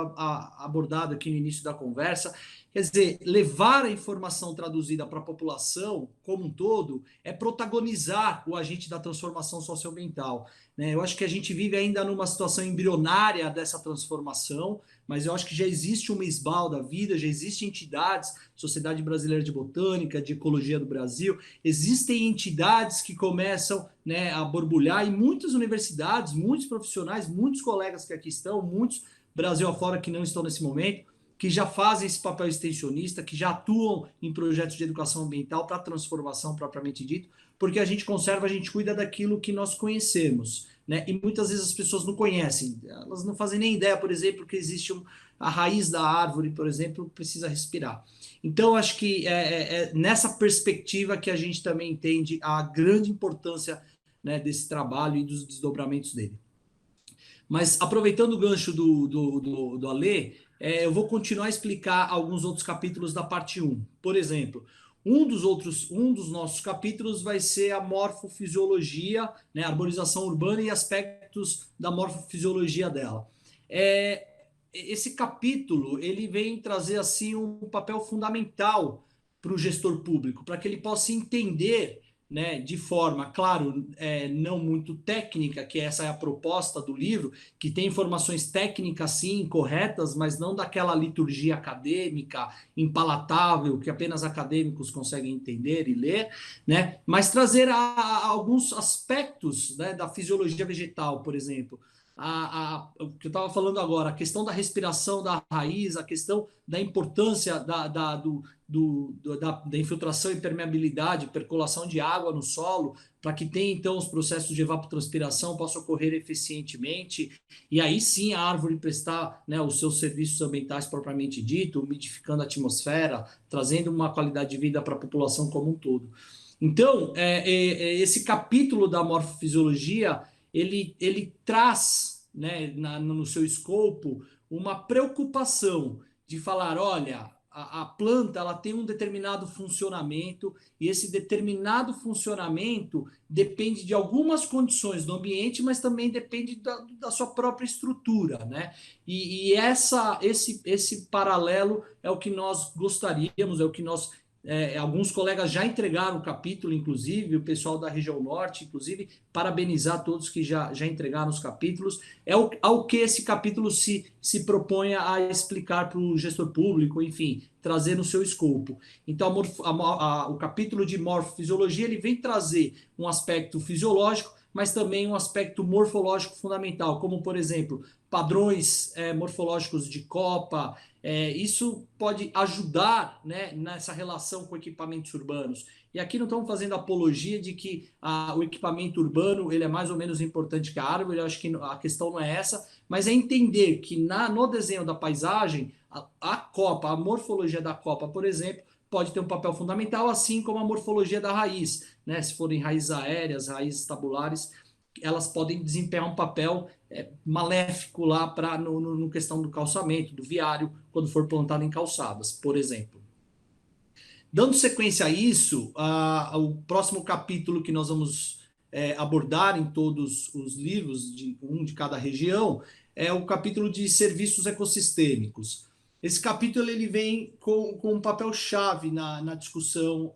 abordado aqui no início da conversa. Quer dizer, levar a informação traduzida para a população como um todo é protagonizar o agente da transformação socioambiental, né? Eu acho que a gente vive ainda numa situação embrionária dessa transformação, mas eu acho que já existe uma SBAL da vida, já existem entidades, Sociedade Brasileira de Botânica, de Ecologia do Brasil, existem entidades que começam, né, a borbulhar, e muitas universidades, muitos profissionais, muitos colegas que aqui estão, muitos Brasil afora que não estão nesse momento, que já fazem esse papel extensionista, que já atuam em projetos de educação ambiental para transformação propriamente dito, porque a gente conserva, a gente cuida daquilo que nós conhecemos, né? E muitas vezes as pessoas não conhecem, elas não fazem nem ideia, por exemplo, que existe a raiz da árvore, por exemplo, precisa respirar. Então, acho que é nessa perspectiva que a gente também entende a grande importância, né, desse trabalho e dos desdobramentos dele. Mas, aproveitando o gancho do Alê, eu vou continuar a explicar alguns outros capítulos da parte 1. Por exemplo, um dos nossos capítulos vai ser a morfofisiologia, né, arborização urbana e aspectos da morfofisiologia dela. Esse capítulo ele vem trazer assim um papel fundamental para o gestor público, para que ele possa entender, né, de forma, claro, não muito técnica, que essa é a proposta do livro, que tem informações técnicas, sim, corretas, mas não daquela liturgia acadêmica, impalatável, que apenas acadêmicos conseguem entender e ler, né, mas trazer alguns aspectos, né, da fisiologia vegetal, por exemplo. O que eu estava falando agora, a questão da respiração da raiz, a questão da importância da infiltração e permeabilidade, percolação de água no solo, para que tenha, então, os processos de evapotranspiração possam ocorrer eficientemente, e aí sim a árvore prestar, né, os seus serviços ambientais propriamente dito, umidificando a atmosfera, trazendo uma qualidade de vida para a população como um todo. Então, esse capítulo da morfofisiologia, ele traz, né, no seu escopo uma preocupação de falar, olha, a planta ela tem um determinado funcionamento e esse determinado funcionamento depende de algumas condições do ambiente, mas também depende da sua própria estrutura, né? E esse paralelo é o que nós gostaríamos, é o que nós... alguns colegas já entregaram o capítulo, inclusive, o pessoal da região norte, inclusive, parabenizar todos que já entregaram os capítulos. Ao que esse capítulo se propõe a explicar para o gestor público, enfim, trazer no seu escopo. Então, o capítulo de morfofisiologia, ele vem trazer um aspecto fisiológico, mas também um aspecto morfológico fundamental, como, por exemplo, padrões morfológicos de copa. Isso pode ajudar, né, nessa relação com equipamentos urbanos. E aqui não estamos fazendo apologia de que o equipamento urbano ele é mais ou menos importante que a árvore, eu acho que a questão não é essa, mas é entender que no desenho da paisagem, a copa, a morfologia da copa, por exemplo, pode ter um papel fundamental, assim como a morfologia da raiz, né? Se forem raízes aéreas, raízes tabulares, elas podem desempenhar um papel maléfico lá no questão do calçamento, do viário, quando for plantado em calçadas, por exemplo. Dando sequência a isso, o próximo capítulo que nós vamos abordar em todos os livros, um de cada região, é o capítulo de serviços ecossistêmicos. Esse capítulo ele vem com um papel-chave na discussão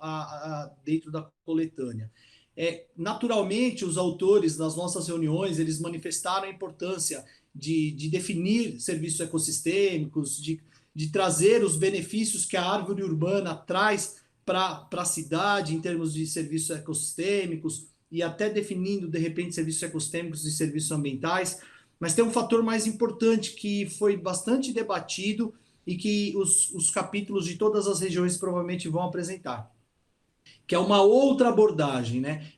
dentro da coletânea. Naturalmente, os autores das nossas reuniões, eles manifestaram a importância de definir serviços ecossistêmicos, de trazer os benefícios que a árvore urbana traz para a cidade em termos de serviços ecossistêmicos e até definindo, de repente, serviços ecossistêmicos e serviços ambientais. Mas tem um fator mais importante que foi bastante debatido e que os capítulos de todas as regiões provavelmente vão apresentar, que é uma outra abordagem, né?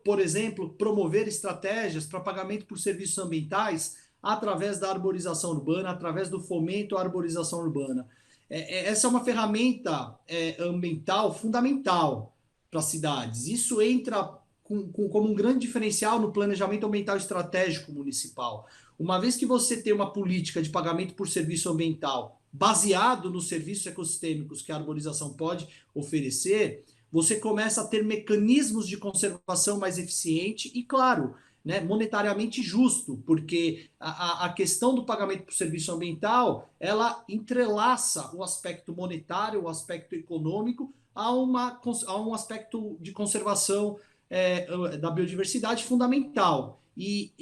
Por exemplo, promover estratégias para pagamento por serviços ambientais através da arborização urbana, através do fomento à arborização urbana. Essa é uma ferramenta ambiental fundamental para as cidades. Isso entra como um grande diferencial no planejamento ambiental estratégico municipal. Uma vez que você tem uma política de pagamento por serviço ambiental baseado nos serviços ecossistêmicos que a arborização pode oferecer, você começa a ter mecanismos de conservação mais eficiente e, claro, né, monetariamente justo, porque a questão do pagamento por serviço ambiental, ela entrelaça o aspecto monetário, o aspecto econômico, a um aspecto de conservação da biodiversidade fundamental. E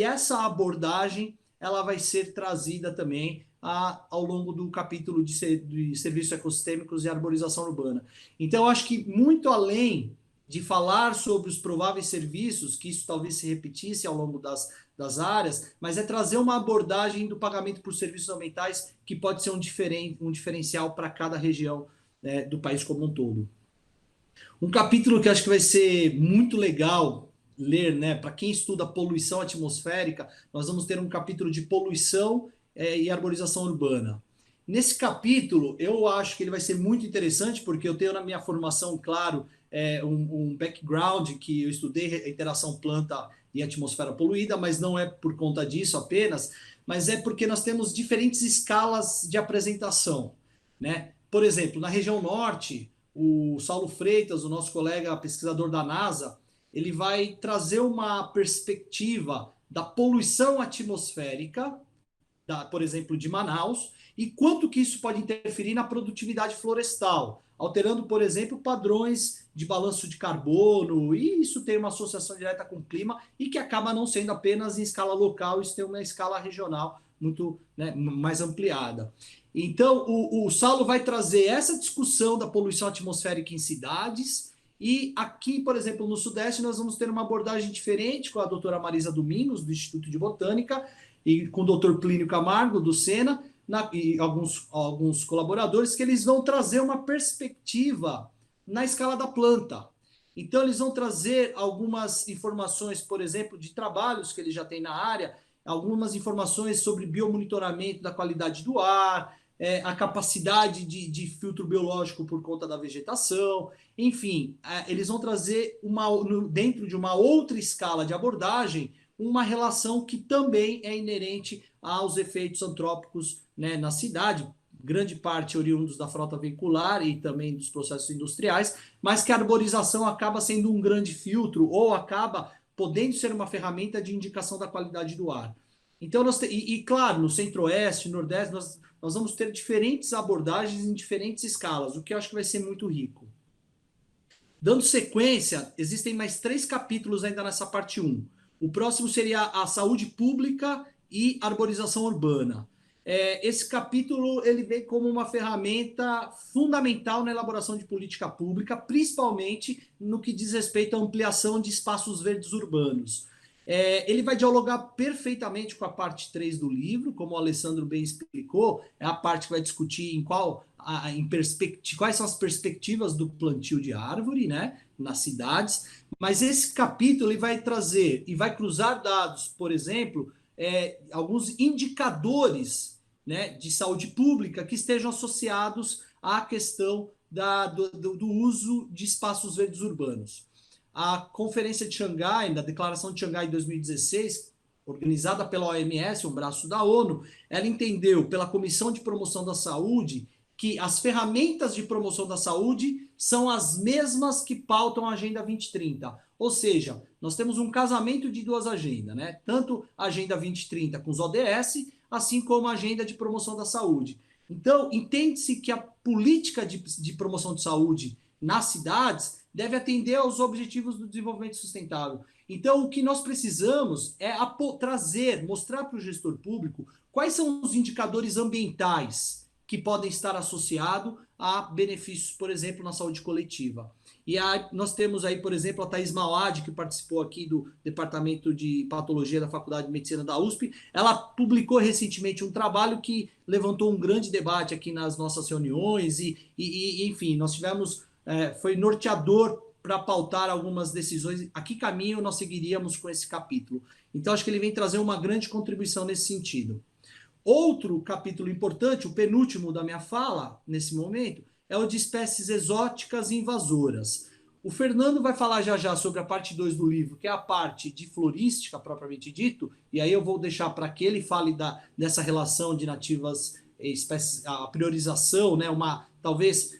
essa abordagem ela vai ser trazida também ao longo do capítulo de serviços ecossistêmicos e arborização urbana. Então, eu acho que muito além de falar sobre os prováveis serviços, que isso talvez se repetisse ao longo das áreas, mas é trazer uma abordagem do pagamento por serviços ambientais que pode ser um diferencial para cada região, né, do país como um todo. Um capítulo que acho que vai ser muito legal ler, né, para quem estuda poluição atmosférica, nós vamos ter um capítulo de poluição e arborização urbana. Nesse capítulo, eu acho que ele vai ser muito interessante, porque eu tenho na minha formação, claro, um background que eu estudei a interação planta e atmosfera poluída, mas não é por conta disso apenas, mas é porque nós temos diferentes escalas de apresentação, né? Por exemplo, na região norte, o Saulo Freitas, o nosso colega pesquisador da NASA, ele vai trazer uma perspectiva da poluição atmosférica, por exemplo, de Manaus, e quanto que isso pode interferir na produtividade florestal, alterando, por exemplo, padrões de balanço de carbono, e isso tem uma associação direta com o clima, e que acaba não sendo apenas em escala local, isso tem uma escala regional muito, né, mais ampliada. Então, o Saulo vai trazer essa discussão da poluição atmosférica em cidades, e aqui, por exemplo, no Sudeste, nós vamos ter uma abordagem diferente com a doutora Marisa Domingos, do Instituto de Botânica, e com o doutor Plínio Camargo, do Sena, e alguns colaboradores, que eles vão trazer uma perspectiva na escala da planta. Então, eles vão trazer algumas informações, por exemplo, de trabalhos que eles já têm na área, algumas informações sobre biomonitoramento da qualidade do ar, a capacidade de filtro biológico por conta da vegetação, enfim, eles vão trazer, dentro de uma outra escala de abordagem, uma relação que também é inerente aos efeitos antrópicos, né, na cidade, grande parte oriundos da frota veicular e também dos processos industriais, mas que a arborização acaba sendo um grande filtro ou acaba podendo ser uma ferramenta de indicação da qualidade do ar. Então, claro, no Centro-Oeste, Nordeste, nós vamos ter diferentes abordagens em diferentes escalas, o que eu acho que vai ser muito rico. Dando sequência, existem mais 3 capítulos ainda nessa parte 1. O próximo seria a saúde pública e arborização urbana. Esse capítulo ele vem como uma ferramenta fundamental na elaboração de política pública, principalmente no que diz respeito à ampliação de espaços verdes urbanos. Ele vai dialogar perfeitamente com a parte 3 do livro, como o Alessandro bem explicou, é a parte que vai discutir quais são as perspectivas do plantio de árvore, né, nas cidades, mas esse capítulo ele vai trazer e vai cruzar dados, por exemplo, alguns indicadores, né, de saúde pública que estejam associados à questão do uso de espaços verdes urbanos. A Conferência de Xangai, da Declaração de Xangai de 2016, organizada pela OMS, um braço da ONU, ela entendeu, pela Comissão de Promoção da Saúde, que as ferramentas de promoção da saúde são as mesmas que pautam a Agenda 2030. Ou seja, nós temos um casamento de 2 agendas, né? Tanto a Agenda 2030 com os ODS, assim como a Agenda de Promoção da Saúde. Então, entende-se que a política de promoção de saúde nas cidades deve atender aos objetivos do desenvolvimento sustentável. Então, o que nós precisamos é mostrar para o gestor público quais são os indicadores ambientais que podem estar associados a benefícios, por exemplo, na saúde coletiva. E nós temos aí, por exemplo, a Thaís Mauad, que participou aqui do Departamento de Patologia da Faculdade de Medicina da USP. Ela publicou recentemente um trabalho que levantou um grande debate aqui nas nossas reuniões e enfim, nós tivemos... foi norteador para pautar algumas decisões. A que caminho nós seguiríamos com esse capítulo? Então, acho que ele vem trazer uma grande contribuição nesse sentido. Outro capítulo importante, o penúltimo da minha fala, nesse momento, é o de espécies exóticas e invasoras. O Fernando vai falar já sobre a parte 2 do livro, que é a parte de florística, propriamente dito, e aí eu vou deixar para que ele fale dessa relação de nativas espécies, a priorização, né, talvez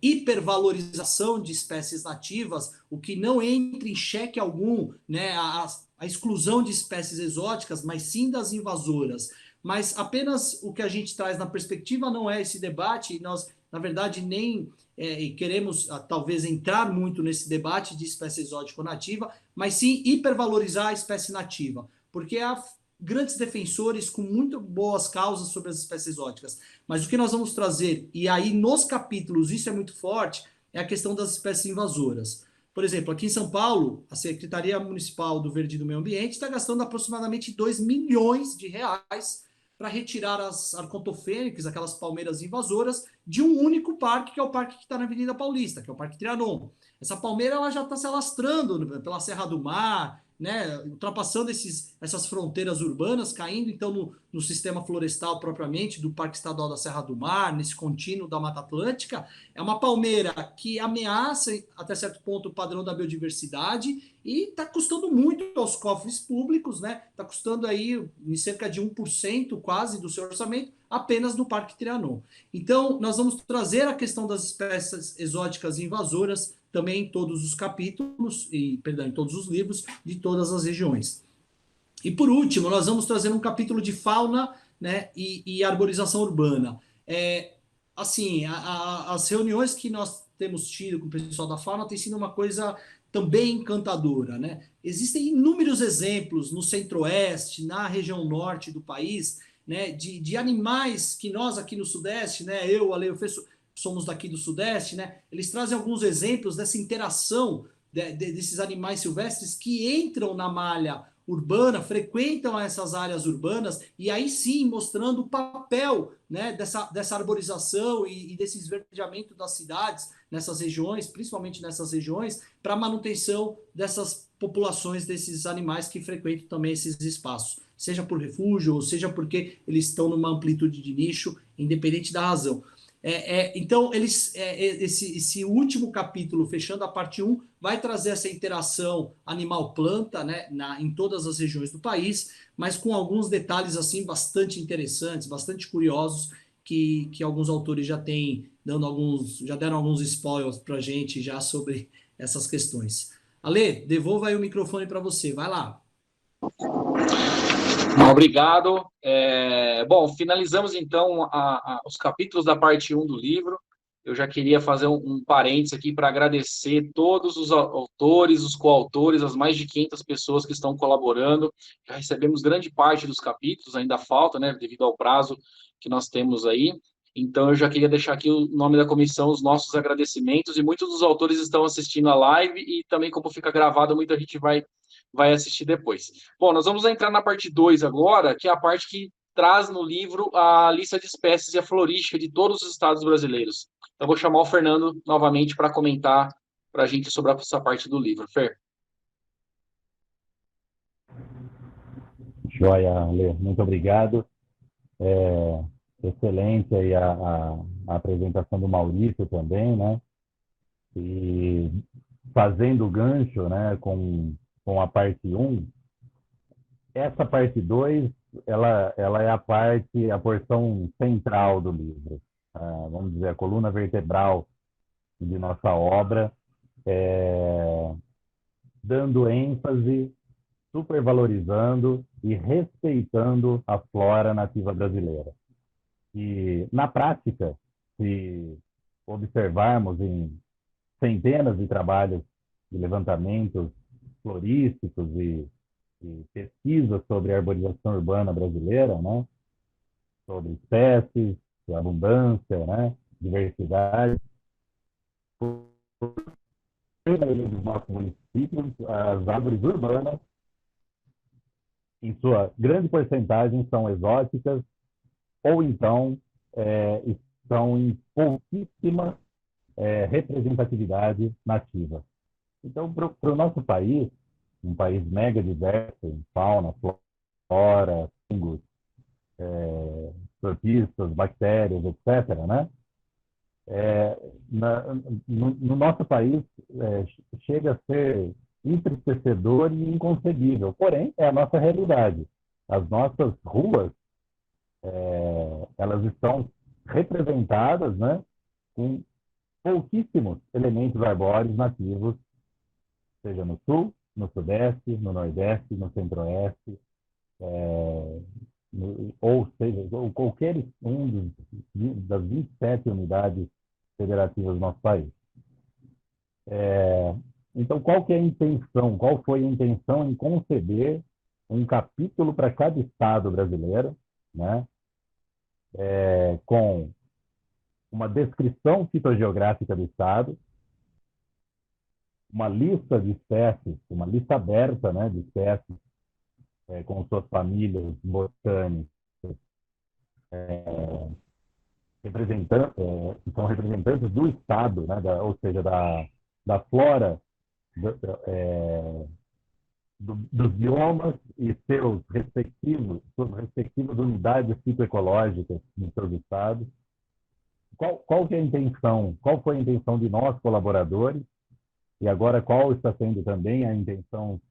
hipervalorização de espécies nativas, o que não entra em xeque algum, né, a exclusão de espécies exóticas, mas sim das invasoras. Mas apenas o que a gente traz na perspectiva não é esse debate, e nós, na verdade, nem queremos, talvez, entrar muito nesse debate de espécie exótica ou nativa, mas sim hipervalorizar a espécie nativa, porque há grandes defensores com muito boas causas sobre as espécies exóticas. Mas o que nós vamos trazer, e aí nos capítulos isso é muito forte, é a questão das espécies invasoras. Por exemplo, aqui em São Paulo, a Secretaria Municipal do Verde e do Meio Ambiente está gastando aproximadamente 2 milhões de reais para retirar as arcontofênicas, aquelas palmeiras invasoras, de um único parque, que é o parque que está na Avenida Paulista, que é o Parque Trianon. Essa palmeira ela já está se alastrando pela Serra do Mar, né, ultrapassando essas fronteiras urbanas, caindo então no sistema florestal propriamente do Parque Estadual da Serra do Mar, nesse contínuo da Mata Atlântica. É uma palmeira que ameaça até certo ponto o padrão da biodiversidade e está custando muito aos cofres públicos, né? Está custando aí em cerca de 1% quase do seu orçamento apenas no Parque Trianon. Então, nós vamos trazer a questão das espécies exóticas invasoras também em todos os capítulos, em todos os livros de todas as regiões. E por último, nós vamos trazer um capítulo de fauna, né, e arborização urbana. Assim, as reuniões que nós temos tido com o pessoal da fauna tem sido uma coisa também encantadora, né? Existem inúmeros exemplos no centro-oeste, na região norte do país, né, de animais que nós aqui no sudeste, né, eu, Ale, somos daqui do sudeste, né? Eles trazem alguns exemplos dessa interação desses animais silvestres que entram na malha urbana, frequentam essas áreas urbanas e aí sim mostrando o papel, né, dessa arborização e desse esverdeamento das cidades nessas regiões, principalmente nessas regiões, para a manutenção dessas populações desses animais que frequentam também esses espaços, seja por refúgio ou seja porque eles estão numa amplitude de nicho, independente da razão. Então, esse último capítulo, fechando a parte 1, vai trazer essa interação animal-planta, né, em todas as regiões do país, mas com alguns detalhes assim bastante interessantes, bastante curiosos, que alguns autores já deram alguns spoilers para a gente já sobre essas questões. Ale, devolva aí o microfone para você, vai lá. Obrigado. Bom, finalizamos então os capítulos da parte 1 do livro. Eu já queria fazer um parênteses aqui para agradecer todos os autores, os coautores, as mais de 500 pessoas que estão colaborando. Já recebemos grande parte dos capítulos, ainda falta, né, devido ao prazo que nós temos aí. Então, eu já queria deixar aqui o nome da comissão, os nossos agradecimentos, e muitos dos autores estão assistindo a live, e também, como fica gravado, muita gente vai assistir depois. Bom, nós vamos entrar na parte 2 agora, que é a parte que traz no livro a lista de espécies e a florística de todos os estados brasileiros. Então, vou chamar o Fernando novamente para comentar para a gente sobre essa parte do livro. Fer. Joia, Lê, muito obrigado. Excelente aí a apresentação do Maurício também, né? E fazendo o gancho, né, com a parte 1, essa parte 2, ela é a porção central do livro. Vamos dizer, a coluna vertebral de nossa obra, dando ênfase, supervalorizando e respeitando a flora nativa brasileira. E, na prática, se observarmos em centenas de trabalhos de levantamentos florísticos e pesquisas sobre a arborização urbana brasileira, né, sobre espécies, abundância, né, diversidade, dos nossos municípios, as árvores urbanas, em sua grande porcentagem, são exóticas ou então estão em pouquíssima representatividade nativa. Então, para o nosso país, um país mega diverso em fauna, flora, fungos, protistas, bactérias, etc., né? No nosso país, chega a ser entristecedor e inconcebível. Porém, é a nossa realidade. As nossas ruas, elas estão representadas, né, com pouquíssimos elementos arbóreos nativos, seja no sul, no sudeste, no nordeste, no centro-oeste, ou seja, qualquer um das 27 unidades federativas do nosso país. Então, qual foi a intenção em conceber um capítulo para cada estado brasileiro, né, com uma descrição fitogeográfica do estado uma lista de espécies, uma lista aberta, né, de espécies, com suas famílias botânicas, que são representantes do estado, né, ou seja, da flora, dos biomas e suas respectivas unidades fitoecológicas nos seus estados. Qual que é a intenção? Qual foi a intenção de nós, colaboradores? E agora qual está sendo também a intenção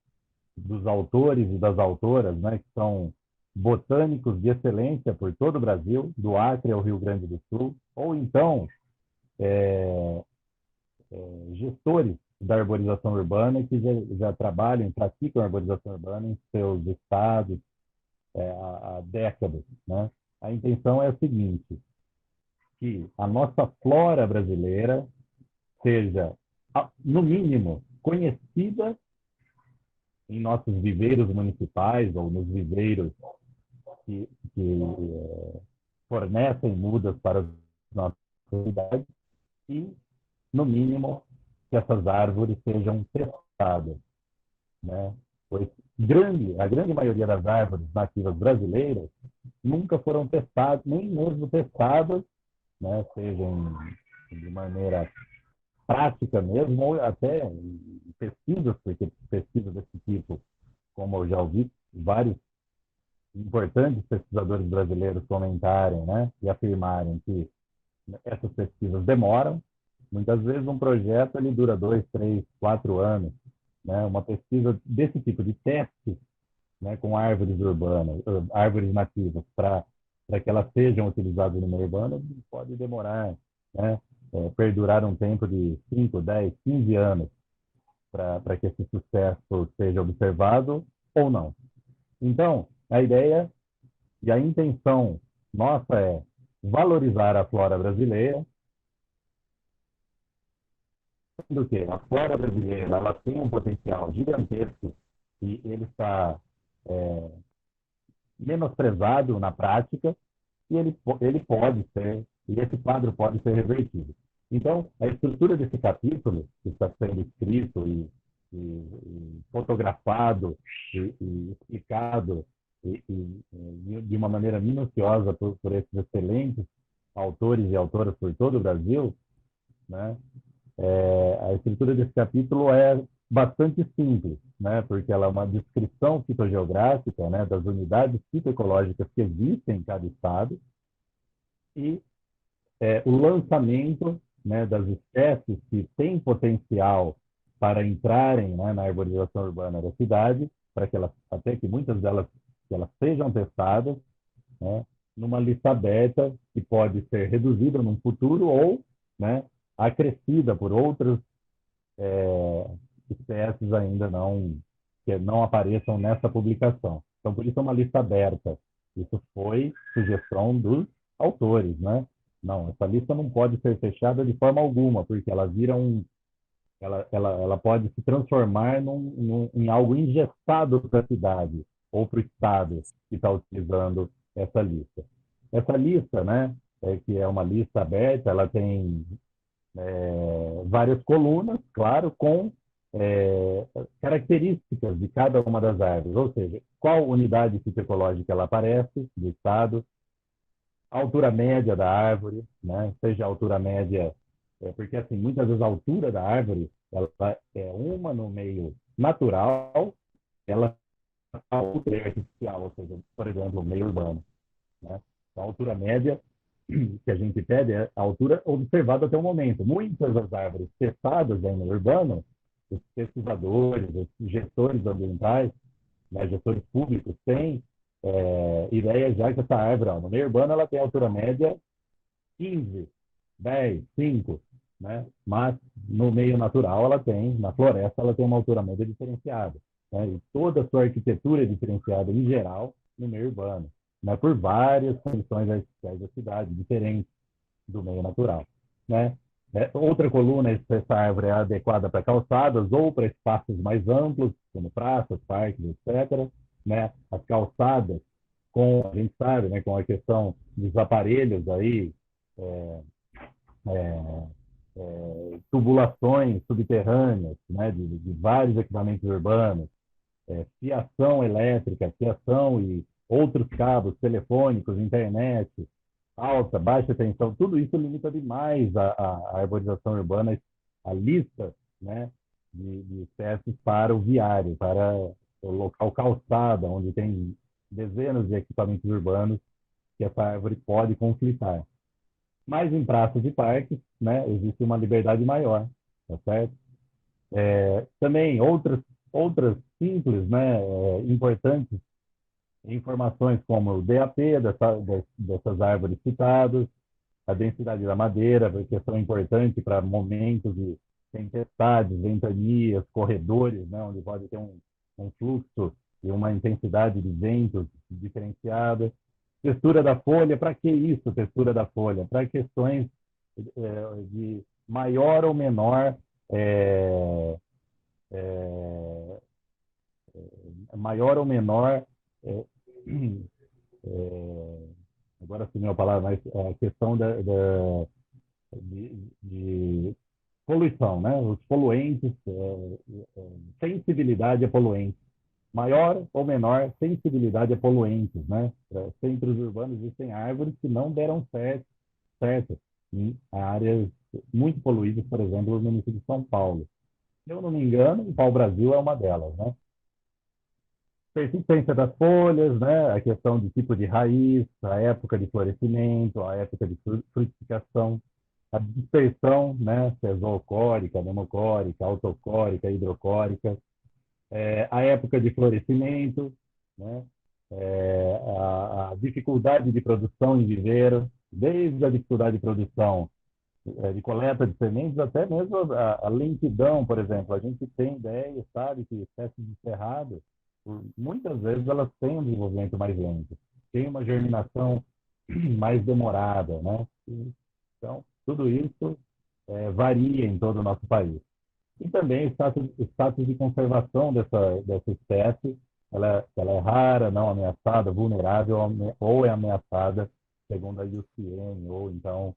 dos autores e das autoras, né, que são botânicos de excelência por todo o Brasil, do Acre ao Rio Grande do Sul, ou então gestores da arborização urbana que já trabalham, praticam a arborização urbana em seus estados há décadas, né? A intenção é a seguinte, que a nossa flora brasileira seja, no mínimo, conhecida em nossos viveiros municipais ou nos viveiros que fornecem mudas para as nossas cidades e, no mínimo, que essas árvores sejam testadas, né? Pois a grande maioria das árvores nativas brasileiras nunca foram testadas, nem mesmo testadas, né? Sejam de maneira prática mesmo, ou até pesquisas, porque pesquisas desse tipo, como eu já ouvi vários importantes pesquisadores brasileiros comentarem, né, e afirmarem que essas pesquisas demoram. Muitas vezes um projeto ele dura 2, 3, 4 anos, né? Uma pesquisa desse tipo de teste, né, com árvores urbanas, árvores nativas, para que elas sejam utilizadas no meio urbano, pode demorar, né, perdurar um tempo de 5, 10, 15 anos para que esse sucesso seja observado ou não. Então, a ideia e a intenção nossa é valorizar a flora brasileira, sendo que a flora brasileira ela tem um potencial gigantesco e ele está menosprezado na prática e ele pode ser, e esse quadro pode ser revertido. Então, a estrutura desse capítulo, que está sendo escrito e fotografado e explicado de uma maneira minuciosa por esses excelentes autores e autoras por todo o Brasil, né? A estrutura desse capítulo é bastante simples, né? Porque ela é uma descrição fitogeográfica, né, das unidades fitoecológicas que existem em cada estado e o lançamento, né, das espécies que têm potencial para entrarem, né, na arborização urbana da cidade, para que até que muitas delas que elas sejam testadas, né, numa lista aberta que pode ser reduzida num futuro ou, né, acrescida por outras espécies ainda que não apareçam nessa publicação. Então, por isso é uma lista aberta. Isso foi sugestão dos autores, né? Não, essa lista não pode ser fechada de forma alguma, porque ela vira ela pode se transformar em algo engessado para a cidade ou para o estado que está utilizando essa lista. Essa lista, né, que é uma lista aberta, ela tem várias colunas, claro, com características de cada uma das árvores, ou seja, qual unidade fitoecológica ela aparece, do estado, a altura média da árvore, né, seja a altura média, porque assim, muitas vezes a altura da árvore ela é uma no meio natural, ela a outra é artificial, ou seja, por exemplo, o meio urbano, né? Então, a altura média que a gente pede é a altura observada até o momento. Muitas das árvores testadas aí no urbano, os pesquisadores, os gestores ambientais, né, gestores públicos, têm ideia já que essa árvore, no meio urbano, ela tem altura média 15, 10, 5, né? Mas no meio natural na floresta, ela tem uma altura média diferenciada, né? E toda a sua arquitetura é diferenciada em geral no meio urbano, né? Por várias condições artificiais da cidade, diferentes do meio natural, né? Outra coluna, se essa árvore é adequada para calçadas ou para espaços mais amplos, como praças, parques, etc., né? As calçadas, a gente sabe, né, com a questão dos aparelhos aí, tubulações subterrâneas, né, de vários equipamentos urbanos, fiação elétrica, fiação e outros cabos telefônicos, internet, alta, baixa tensão, tudo isso limita demais a arborização urbana, a lista, né, de espécies para o viário, para o local calçada, onde tem dezenas de equipamentos urbanos que essa árvore pode conflitar. Mas em praças e parques, né, existe uma liberdade maior, tá certo? Também outras simples, né, importantes informações como o DAP dessas árvores citadas, a densidade da madeira, porque são importantes para momentos de tempestades, ventanias, corredores, né, onde pode ter um fluxo e uma intensidade de ventos diferenciada. Textura da folha, para que isso, textura da folha? Para questões de maior ou menor maior ou menor agora assumiu a palavra, mas a questão de poluição, né? Os poluentes, sensibilidade a poluentes, maior ou menor sensibilidade a poluentes, né? Centros urbanos existem árvores que não deram certo em áreas muito poluídas, por exemplo, no município de São Paulo. Se eu não me engano, o pau-brasil é uma delas, né? Persistência das folhas, né? A questão de tipo de raiz, a época de florescimento, a época de frutificação, a dispersão, né? Se é zoocórica, monocórica, autocórica, hidrocórica, a época de florescimento, né? A dificuldade de produção em viveiro, desde a dificuldade de produção de coleta de sementes até mesmo a lentidão, por exemplo. A gente tem ideia, sabe, que espécies de cerrado, muitas vezes elas têm um desenvolvimento mais lento, tem uma germinação mais demorada, né? Então, tudo isso varia em todo o nosso país. E também o status de conservação dessa espécie, ela é rara, não ameaçada, vulnerável ou é ameaçada, segundo a IUCN, ou então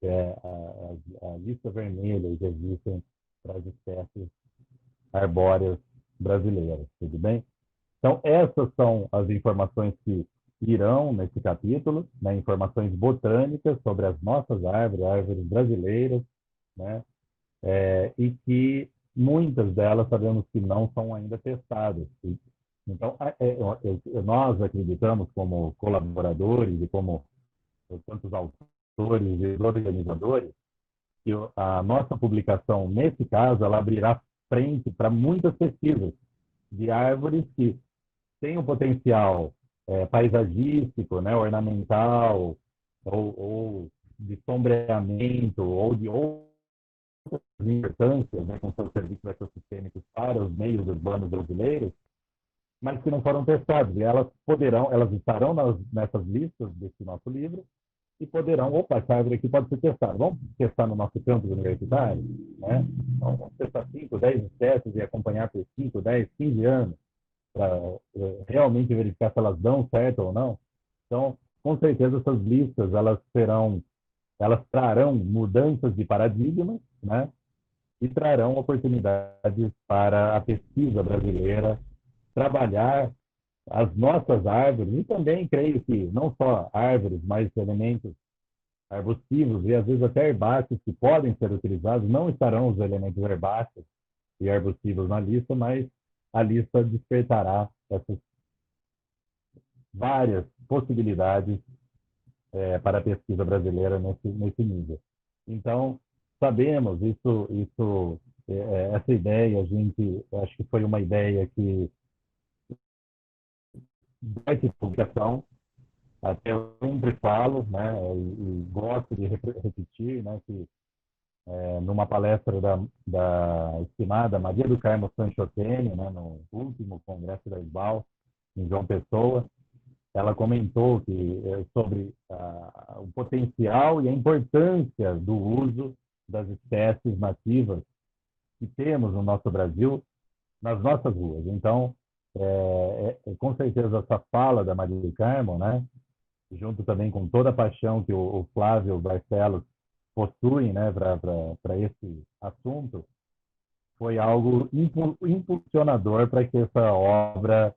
a lista vermelha que existem para as espécies arbóreas brasileiras, tudo bem? Então, essas são as informações que irão nesse capítulo, né? Informações botânicas sobre as nossas árvores brasileiras, né? E que muitas delas sabemos que não são ainda testadas. Então, nós acreditamos, como colaboradores e como tantos autores e organizadores, que a nossa publicação, nesse caso, ela abrirá frente para muitas pesquisas de árvores que têm um potencial paisagístico, né, ornamental, ou de sombreamento, ou de outras importâncias, né, com seus serviços ecossistêmicos para os meios urbanos brasileiros, mas que não foram testados. E elas estarão nessas listas desse nosso livro e poderão, essa árvore aqui pode ser testada. Vamos testar no nosso campus universitário, né? Então, vamos testar 5, 10 espécies e acompanhar por 5, 10, 15 anos para realmente verificar se elas dão certo ou não. Então, com certeza essas listas elas trarão mudanças de paradigmas, né? E trarão oportunidades para a pesquisa brasileira trabalhar as nossas árvores, e também creio que não só árvores, mas elementos arbustivos e às vezes até herbáceos que podem ser utilizados, não estarão os elementos herbáceos e arbustivos na lista, mas a lista despertará essas várias possibilidades para a pesquisa brasileira nesse nível. Então, sabemos, essa ideia, acho que foi uma ideia que vai ter publicação, até eu sempre falo, né, e gosto de repetir, né, que numa palestra da estimada Maria do Carmo Sanchotene, né, no último congresso da ISBAL, em João Pessoa, ela comentou sobre o potencial e a importância do uso das espécies nativas que temos no nosso Brasil nas nossas ruas. Então, com certeza essa fala da Maria do Carmo, né, junto também com toda a paixão que o Flávio Barcelos possuem, né, para esse assunto, foi algo impulsionador para que essa obra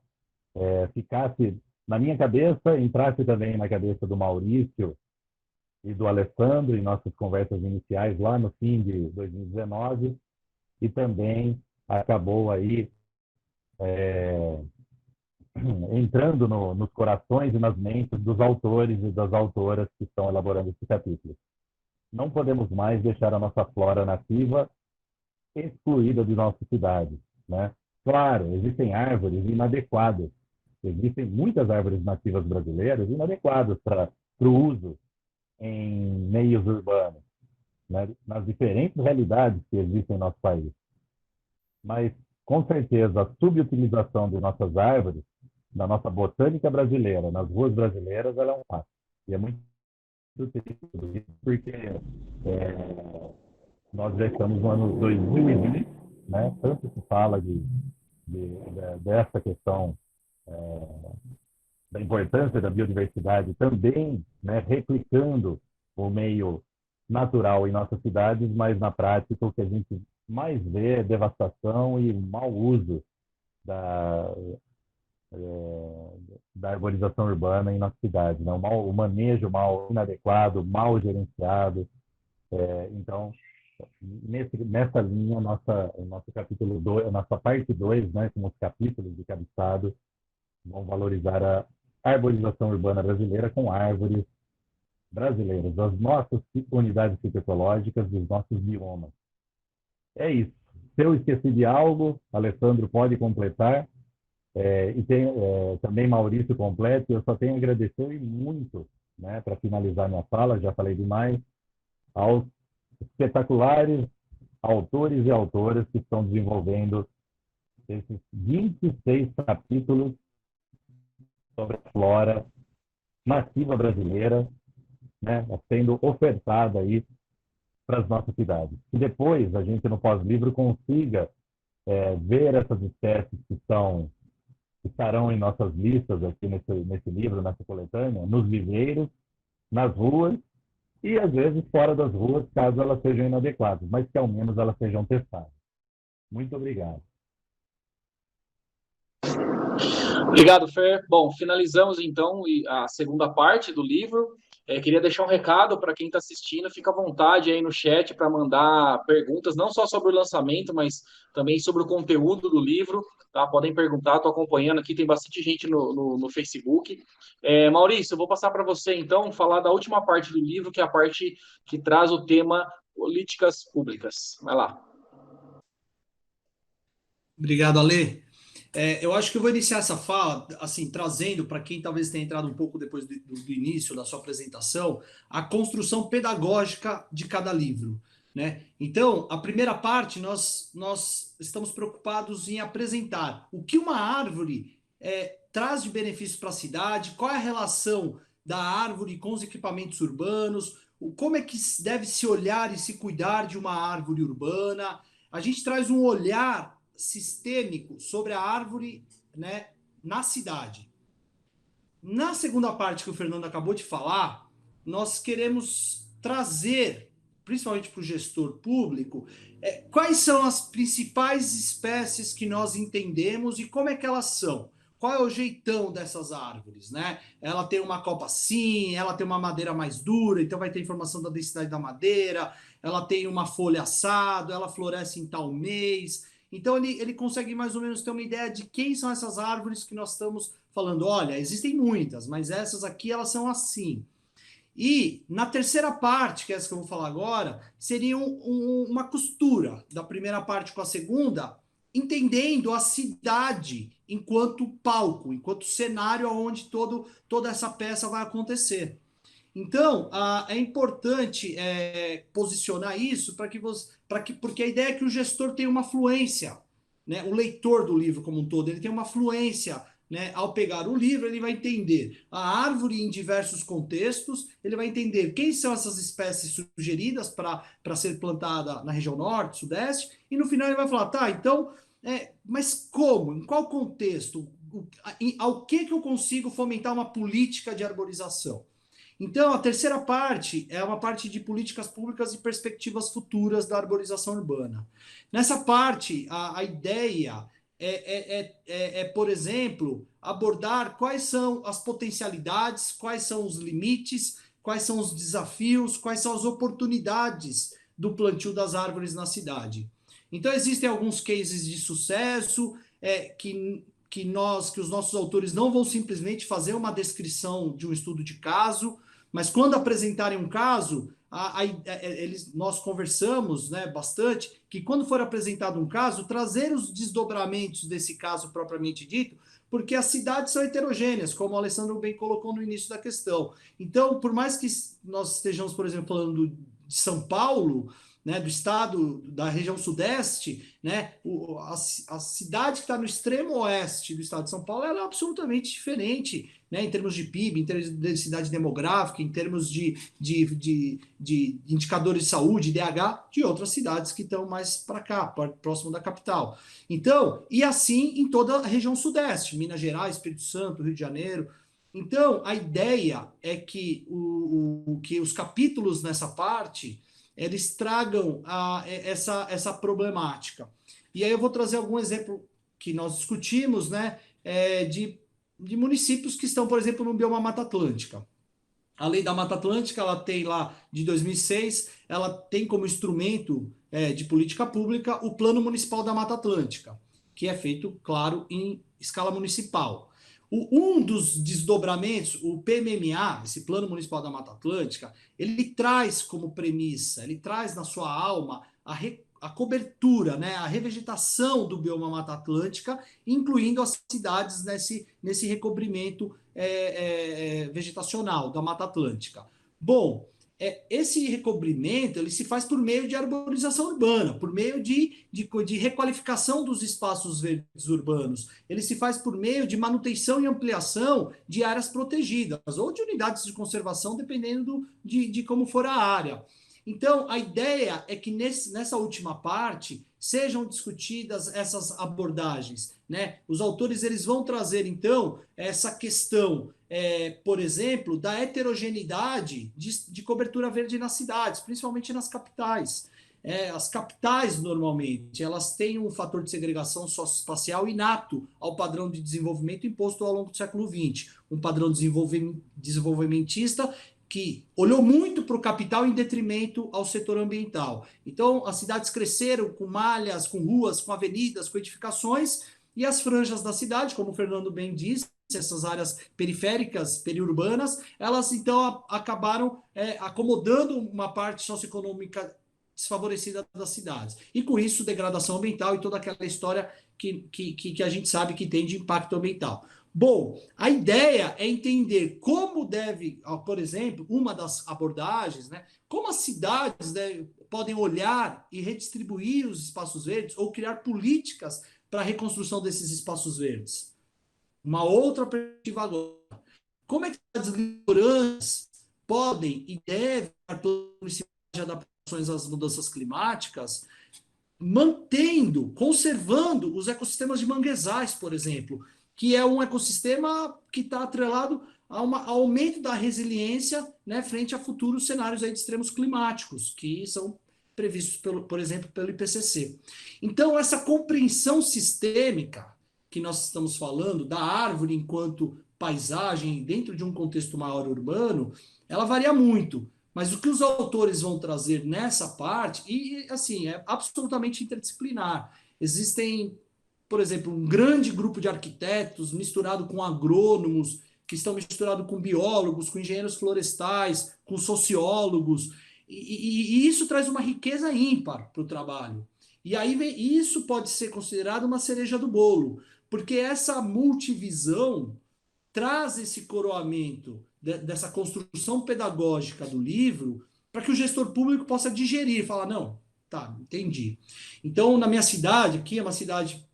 ficasse na minha cabeça, entrasse também na cabeça do Maurício e do Alessandro em nossas conversas iniciais lá no fim de 2019, e também acabou aí entrando nos corações e nas mentes dos autores e das autoras que estão elaborando esse capítulo. Não podemos mais deixar a nossa flora nativa excluída de nossa cidade, né? Claro, existem árvores inadequadas, existem muitas árvores nativas brasileiras inadequadas para o uso em meios urbanos, né? Nas diferentes realidades que existem em nosso país. Mas, com certeza, a subutilização de nossas árvores, da nossa botânica brasileira, nas ruas brasileiras, ela é um fato. E é muito triste isso, porque nós já estamos no ano 2020, né? Tanto se fala dessa questão da importância da biodiversidade também, né, replicando o meio natural em nossas cidades, mas na prática o que a gente mais vê é devastação e mau uso da arborização urbana em nossa cidade, né? O manejo mal inadequado, mal gerenciado. Então, nessa linha, nosso capítulo 2, a nossa parte 2, né, com os capítulos de cada estado, vão valorizar a arborização urbana brasileira com árvores brasileiras, das nossas unidades fitoecológicas, dos nossos biomas. É isso. Se eu esqueci de algo, Alessandro pode completar, e tem também Maurício completa. Eu só tenho a agradecer e muito, né, para finalizar minha fala, já falei demais, aos espetaculares autores e autoras que estão desenvolvendo esses 26 capítulos sobre a flora nativa brasileira, né, sendo ofertada aí para as nossas cidades. E depois a gente, no pós-livro, consiga ver essas espécies que estarão em nossas listas aqui nesse livro, nessa coletânea, nos viveiros, nas ruas e, às vezes, fora das ruas, caso elas sejam inadequadas, mas que, ao menos, elas sejam testadas. Muito obrigado. Obrigado, Fer. Bom, finalizamos então a segunda parte do livro. Queria deixar um recado para quem está assistindo, fica à vontade aí no chat para mandar perguntas, não só sobre o lançamento, mas também sobre o conteúdo do livro, tá? Podem perguntar, estou acompanhando aqui, tem bastante gente no Facebook. Maurício, eu vou passar para você então, falar da última parte do livro, que é a parte que traz o tema políticas públicas. Vai lá. Obrigado, Ale. Eu acho que eu vou iniciar essa fala, assim, trazendo para quem talvez tenha entrado um pouco depois do início da sua apresentação, a construção pedagógica de cada livro, né? Então, a primeira parte, nós estamos preocupados em apresentar o que uma árvore traz de benefício para a cidade, qual é a relação da árvore com os equipamentos urbanos, como é que deve se olhar e se cuidar de uma árvore urbana. A gente traz um olhar sistêmico sobre a árvore, né, na cidade. Na segunda parte que o Fernando acabou de falar, nós queremos trazer, principalmente para o gestor público, quais são as principais espécies que nós entendemos e como é que elas são. Qual é o jeitão dessas árvores, né? Ela tem uma copa assim, ela tem uma madeira mais dura, então vai ter informação da densidade da madeira, ela tem uma folha assado, ela floresce em tal mês. Então, ele consegue mais ou menos ter uma ideia de quem são essas árvores que nós estamos falando. Olha, existem muitas, mas essas aqui, elas são assim. E, na terceira parte, que é essa que eu vou falar agora, seria uma costura da primeira parte com a segunda, entendendo a cidade enquanto palco, enquanto cenário onde toda essa peça vai acontecer. Então, é importante posicionar isso porque a ideia é que o gestor tenha uma fluência, né? O leitor do livro como um todo, ele tem uma fluência, né? Ao pegar o livro, ele vai entender a árvore em diversos contextos, ele vai entender quem são essas espécies sugeridas para ser plantada na região norte, sudeste, e no final ele vai falar, tá, então, mas como? Em qual contexto? Ao que eu consigo fomentar uma política de arborização? Então, a terceira parte é uma parte de políticas públicas e perspectivas futuras da arborização urbana. Nessa parte, a ideia por exemplo, abordar quais são as potencialidades, quais são os limites, quais são os desafios, quais são as oportunidades do plantio das árvores na cidade. Então, existem alguns cases de sucesso que os nossos autores não vão simplesmente fazer uma descrição de um estudo de caso, mas quando apresentarem um caso, nós conversamos, né, bastante, que quando for apresentado um caso, trazer os desdobramentos desse caso propriamente dito, porque as cidades são heterogêneas, como o Alessandro bem colocou no início da questão. Então, por mais que nós estejamos, por exemplo, falando de São Paulo, né, do estado, da região sudeste, né, a cidade que está no extremo oeste do estado de São Paulo, ela é absolutamente diferente, né, em termos de PIB, em termos de densidade demográfica, em termos de indicadores de saúde, DH, de outras cidades que estão mais para cá, próximo da capital. Então, e assim em toda a região sudeste, Minas Gerais, Espírito Santo, Rio de Janeiro. Então, a ideia é que, que os capítulos nessa parte eles tragam essa problemática. E aí eu vou trazer algum exemplo que nós discutimos, né, de municípios que estão, por exemplo, no bioma Mata Atlântica. A Lei da Mata Atlântica, ela tem lá, de 2006, ela tem como instrumento de política pública o Plano Municipal da Mata Atlântica, que é feito, claro, em escala municipal. Um dos desdobramentos, o PMMA, esse Plano Municipal da Mata Atlântica, ele traz como premissa, ele traz na sua alma a cobertura, né, a revegetação do bioma Mata Atlântica, incluindo as cidades nesse recobrimento vegetacional da Mata Atlântica. Bom, esse recobrimento ele se faz por meio de arborização urbana, por meio de requalificação dos espaços verdes urbanos. Ele se faz por meio de manutenção e ampliação de áreas protegidas ou de unidades de conservação, dependendo de como for a área. Então, a ideia é que nessa última parte sejam discutidas essas abordagens, né? Os autores eles vão trazer, então, essa questão, por exemplo, da heterogeneidade de cobertura verde nas cidades, principalmente nas capitais. As capitais, normalmente, elas têm um fator de segregação socioespacial inato ao padrão de desenvolvimento imposto ao longo do século XX, um padrão desenvolvimentista que olhou muito para o capital em detrimento ao setor ambiental. Então, as cidades cresceram com malhas, com ruas, com avenidas, com edificações, e as franjas da cidade, como o Fernando bem disse, essas áreas periféricas, periurbanas, elas, então, acabaram acomodando uma parte socioeconômica desfavorecida das cidades. E, com isso, degradação ambiental e toda aquela história que a gente sabe que tem de impacto ambiental. Bom, a ideia é entender como deve, por exemplo, uma das abordagens, né, como as cidades podem olhar e redistribuir os espaços verdes ou criar políticas para a reconstrução desses espaços verdes. Uma outra perspectiva agora. Como é que as litorâneas podem e devem de adaptações às mudanças climáticas, conservando os ecossistemas de manguezais, por exemplo, que é um ecossistema que está atrelado ao aumento da resiliência, né, frente a futuros cenários aí de extremos climáticos, que são previstos, por exemplo, pelo IPCC. Então, essa compreensão sistêmica que nós estamos falando, da árvore enquanto paisagem dentro de um contexto maior urbano, ela varia muito. Mas o que os autores vão trazer nessa parte, e assim, é absolutamente interdisciplinar. Existem, por exemplo, um grande grupo de arquitetos misturado com agrônomos, que estão misturados com biólogos, com engenheiros florestais, com sociólogos, e isso traz uma riqueza ímpar para o trabalho. E aí isso pode ser considerado uma cereja do bolo, porque essa multivisão traz esse coroamento dessa construção pedagógica do livro para que o gestor público possa digerir e falar, não, tá, entendi. Então, na minha cidade, aqui é uma cidade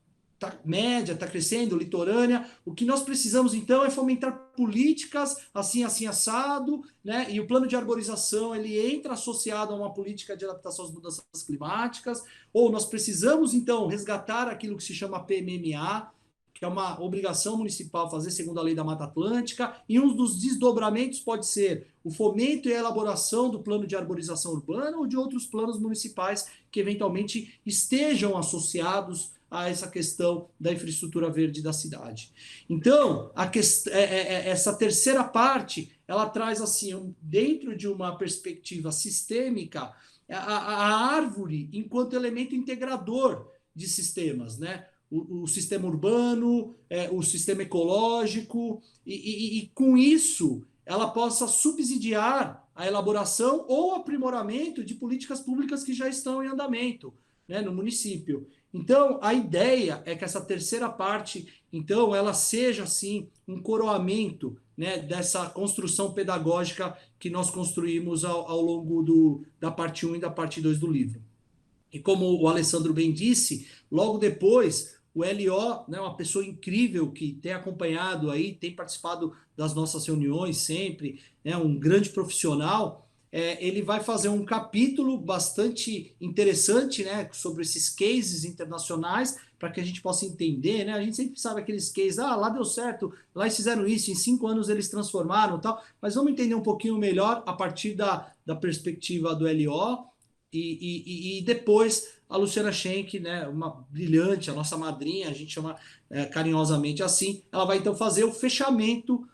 média, está crescendo, litorânea, o que nós precisamos, então, é fomentar políticas assim, assado, né? E o plano de arborização, ele entra associado a uma política de adaptação às mudanças climáticas, ou nós precisamos, então, resgatar aquilo que se chama PMMA, que é uma obrigação municipal fazer segundo a lei da Mata Atlântica, e um dos desdobramentos pode ser o fomento e a elaboração do plano de arborização urbana ou de outros planos municipais que eventualmente estejam associados a essa questão da infraestrutura verde da cidade. Então, essa terceira parte, ela traz assim, dentro de uma perspectiva sistêmica, a árvore enquanto elemento integrador de sistemas, né? O sistema urbano, o sistema ecológico, e com isso ela possa subsidiar a elaboração ou aprimoramento de políticas públicas que já estão em andamento, né, no município. Então, a ideia é que essa terceira parte, então, ela seja, assim, um coroamento, né, dessa construção pedagógica que nós construímos ao longo da parte 1 e da parte 2 do livro. E como o Alessandro bem disse, logo depois, o LO, né, uma pessoa incrível que tem acompanhado aí, tem participado das nossas reuniões sempre, né, um grande profissional, ele vai fazer um capítulo bastante interessante, né, sobre esses cases internacionais, para que a gente possa entender, né? A gente sempre sabe aqueles cases, lá deu certo, lá eles fizeram isso, em 5 anos eles transformaram e tal, mas vamos entender um pouquinho melhor a partir da perspectiva do LO, e depois a Luciana Schenck, né, uma brilhante, a nossa madrinha, a gente chama carinhosamente assim, ela vai então fazer o fechamento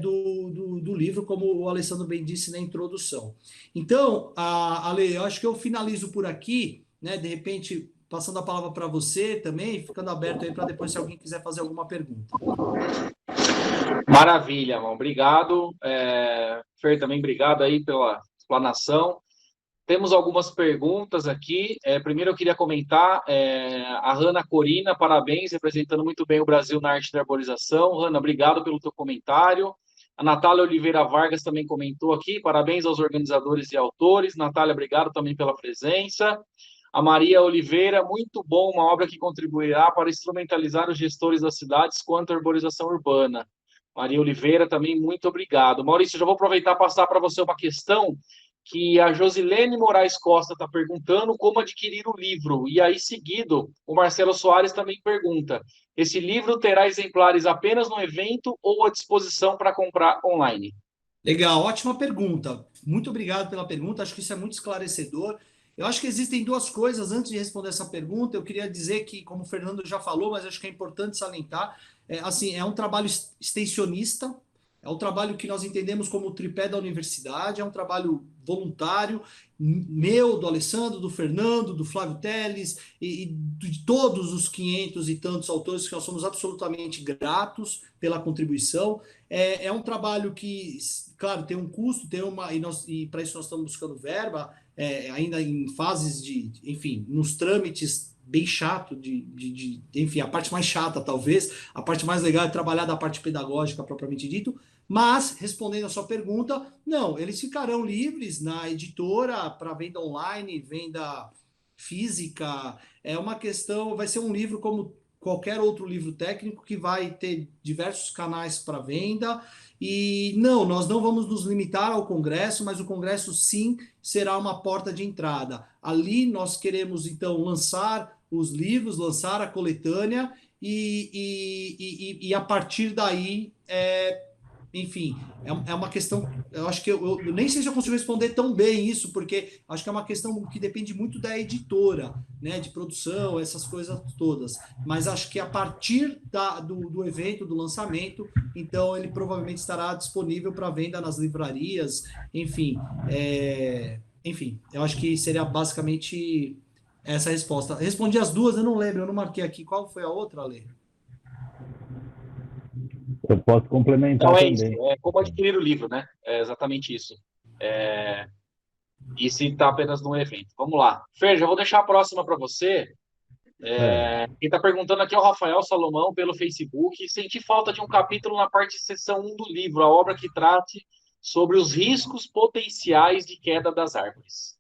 do livro, como o Alessandro bem disse na introdução. Então, Ale, eu acho que eu finalizo por aqui, né, de repente passando a palavra para você também, ficando aberto aí para depois se alguém quiser fazer alguma pergunta. Maravilha, irmão. Obrigado. Fer, também obrigado aí pela explanação. Temos algumas perguntas aqui. Primeiro eu queria comentar, a Hanna Corina, parabéns, representando muito bem o Brasil na arte da arborização. Hanna, obrigado pelo teu comentário. A Natália Oliveira Vargas também comentou aqui, parabéns aos organizadores e autores. Natália, obrigado também pela presença. A Maria Oliveira, muito bom, uma obra que contribuirá para instrumentalizar os gestores das cidades quanto à arborização urbana. Maria Oliveira, também muito obrigado. Maurício, já vou aproveitar e passar para você uma questão que a Josilene Moraes Costa está perguntando como adquirir o livro. E aí, seguido, o Marcelo Soares também pergunta, esse livro terá exemplares apenas no evento ou à disposição para comprar online? Legal, ótima pergunta. Muito obrigado pela pergunta, acho que isso é muito esclarecedor. Eu acho que existem duas coisas, antes de responder essa pergunta, eu queria dizer que, como o Fernando já falou, mas acho que é importante salientar, assim, é um trabalho extensionista, é um trabalho que nós entendemos como o tripé da universidade, é um trabalho voluntário, meu, do Alessandro, do Fernando, do Flávio Teles e de todos os 500 e tantos autores que nós somos absolutamente gratos pela contribuição. É um trabalho que, claro, tem um custo, e para isso nós estamos buscando verba, ainda em fases enfim, nos trâmites bem chato, enfim, a parte mais chata, talvez, a parte mais legal é trabalhar da parte pedagógica, propriamente dito, mas, respondendo a sua pergunta, não, eles ficarão livres na editora para venda online, venda física, é uma questão, vai ser um livro como qualquer outro livro técnico que vai ter diversos canais para venda, e não, nós não vamos nos limitar ao Congresso, mas o Congresso sim será uma porta de entrada. Ali nós queremos então lançar os livros, lançar a coletânea e a partir daí, enfim, é uma questão, eu acho que eu nem sei se eu consigo responder tão bem isso, porque acho que é uma questão que depende muito da editora, né, de produção, essas coisas todas, mas acho que a partir do evento, do lançamento, então ele provavelmente estará disponível para venda nas livrarias, enfim, enfim, eu acho que seria basicamente essa a resposta. Respondi as duas, eu não lembro, eu não marquei aqui, qual foi a outra, Ale? Eu posso complementar Então, também. Isso, como adquirir o livro, né? É exatamente isso. E se está apenas no evento. Vamos lá. Fer, já vou deixar a próxima para você. Quem está perguntando aqui é o Rafael Salomão, pelo Facebook. Senti falta de um capítulo na parte de seção 1 do livro, a obra que trate sobre os riscos potenciais de queda das árvores.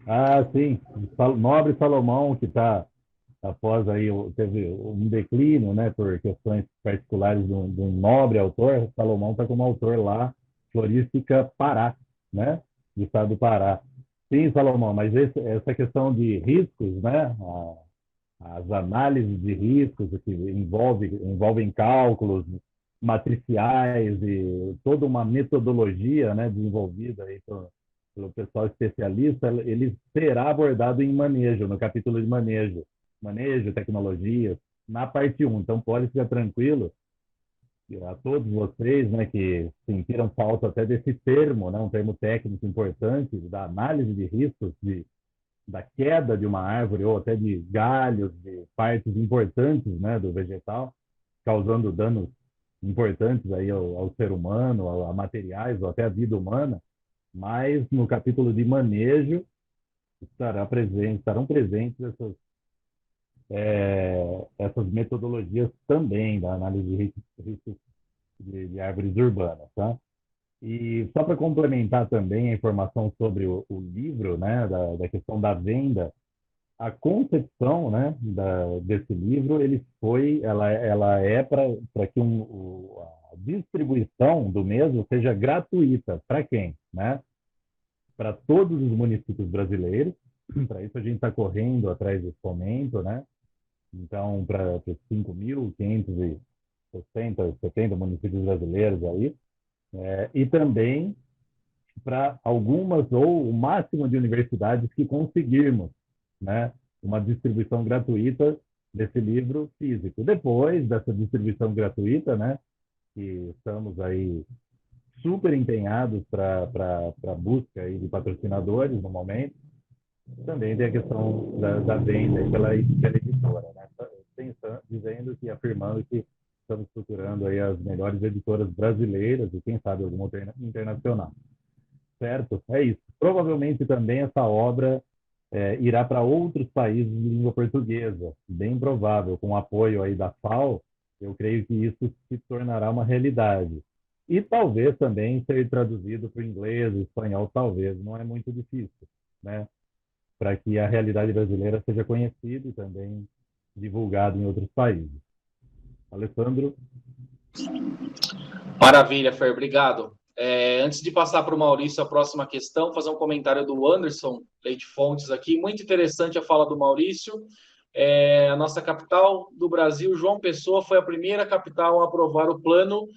Ah, sim. O nobre Salomão, que está após aí teve um declínio, né, por questões particulares de um nobre autor. Salomão está como autor lá, Florística Pará, né, do estado do Pará. Sim, Salomão, mas essa questão de riscos, né, as análises de riscos que envolvem cálculos matriciais e toda uma metodologia, né, desenvolvida aí pelo pessoal especialista, ele será abordado em manejo, no capítulo de manejo, tecnologia, na parte 1. Então, pode ficar tranquilo, a todos vocês, né, que sentiram falta até desse termo, né, um termo técnico importante, da análise de riscos, da queda de uma árvore ou até de galhos, de partes importantes, né, do vegetal, causando danos importantes aí ao ser humano, a materiais ou até à vida humana. Mas no capítulo de manejo estarão presentes essas metodologias também da análise de riscos de árvores urbanas, tá? E só para complementar também a informação sobre o livro, né, da questão da venda, a concepção, né, desse livro, ela é para que a distribuição do mesmo seja gratuita. Para quem? Né? Para todos os municípios brasileiros. Para isso a gente está correndo atrás desse fomento, né? Então, para 5.570 municípios brasileiros aí, e também para algumas ou o máximo de universidades que conseguirmos, né, uma distribuição gratuita desse livro físico. Depois dessa distribuição gratuita, né, que estamos aí super empenhados para a busca aí de patrocinadores no momento, também tem a questão da venda pela editora, né, afirmando que estamos procurando aí as melhores editoras brasileiras e quem sabe alguma internacional. Certo? É isso. Provavelmente também essa obra irá para outros países de língua portuguesa, bem provável, com o apoio aí da FAO, eu creio que isso se tornará uma realidade. E talvez também ser traduzido para o inglês, espanhol, talvez, não é muito difícil, né? Para que a realidade brasileira seja conhecida e também divulgada em outros países. Alessandro? Maravilha, Fer, obrigado. Antes de passar para o Maurício a próxima questão, fazer um comentário do Anderson Leite Fontes aqui. Muito interessante a fala do Maurício. A nossa capital do Brasil, João Pessoa, foi a primeira capital a aprovar o plano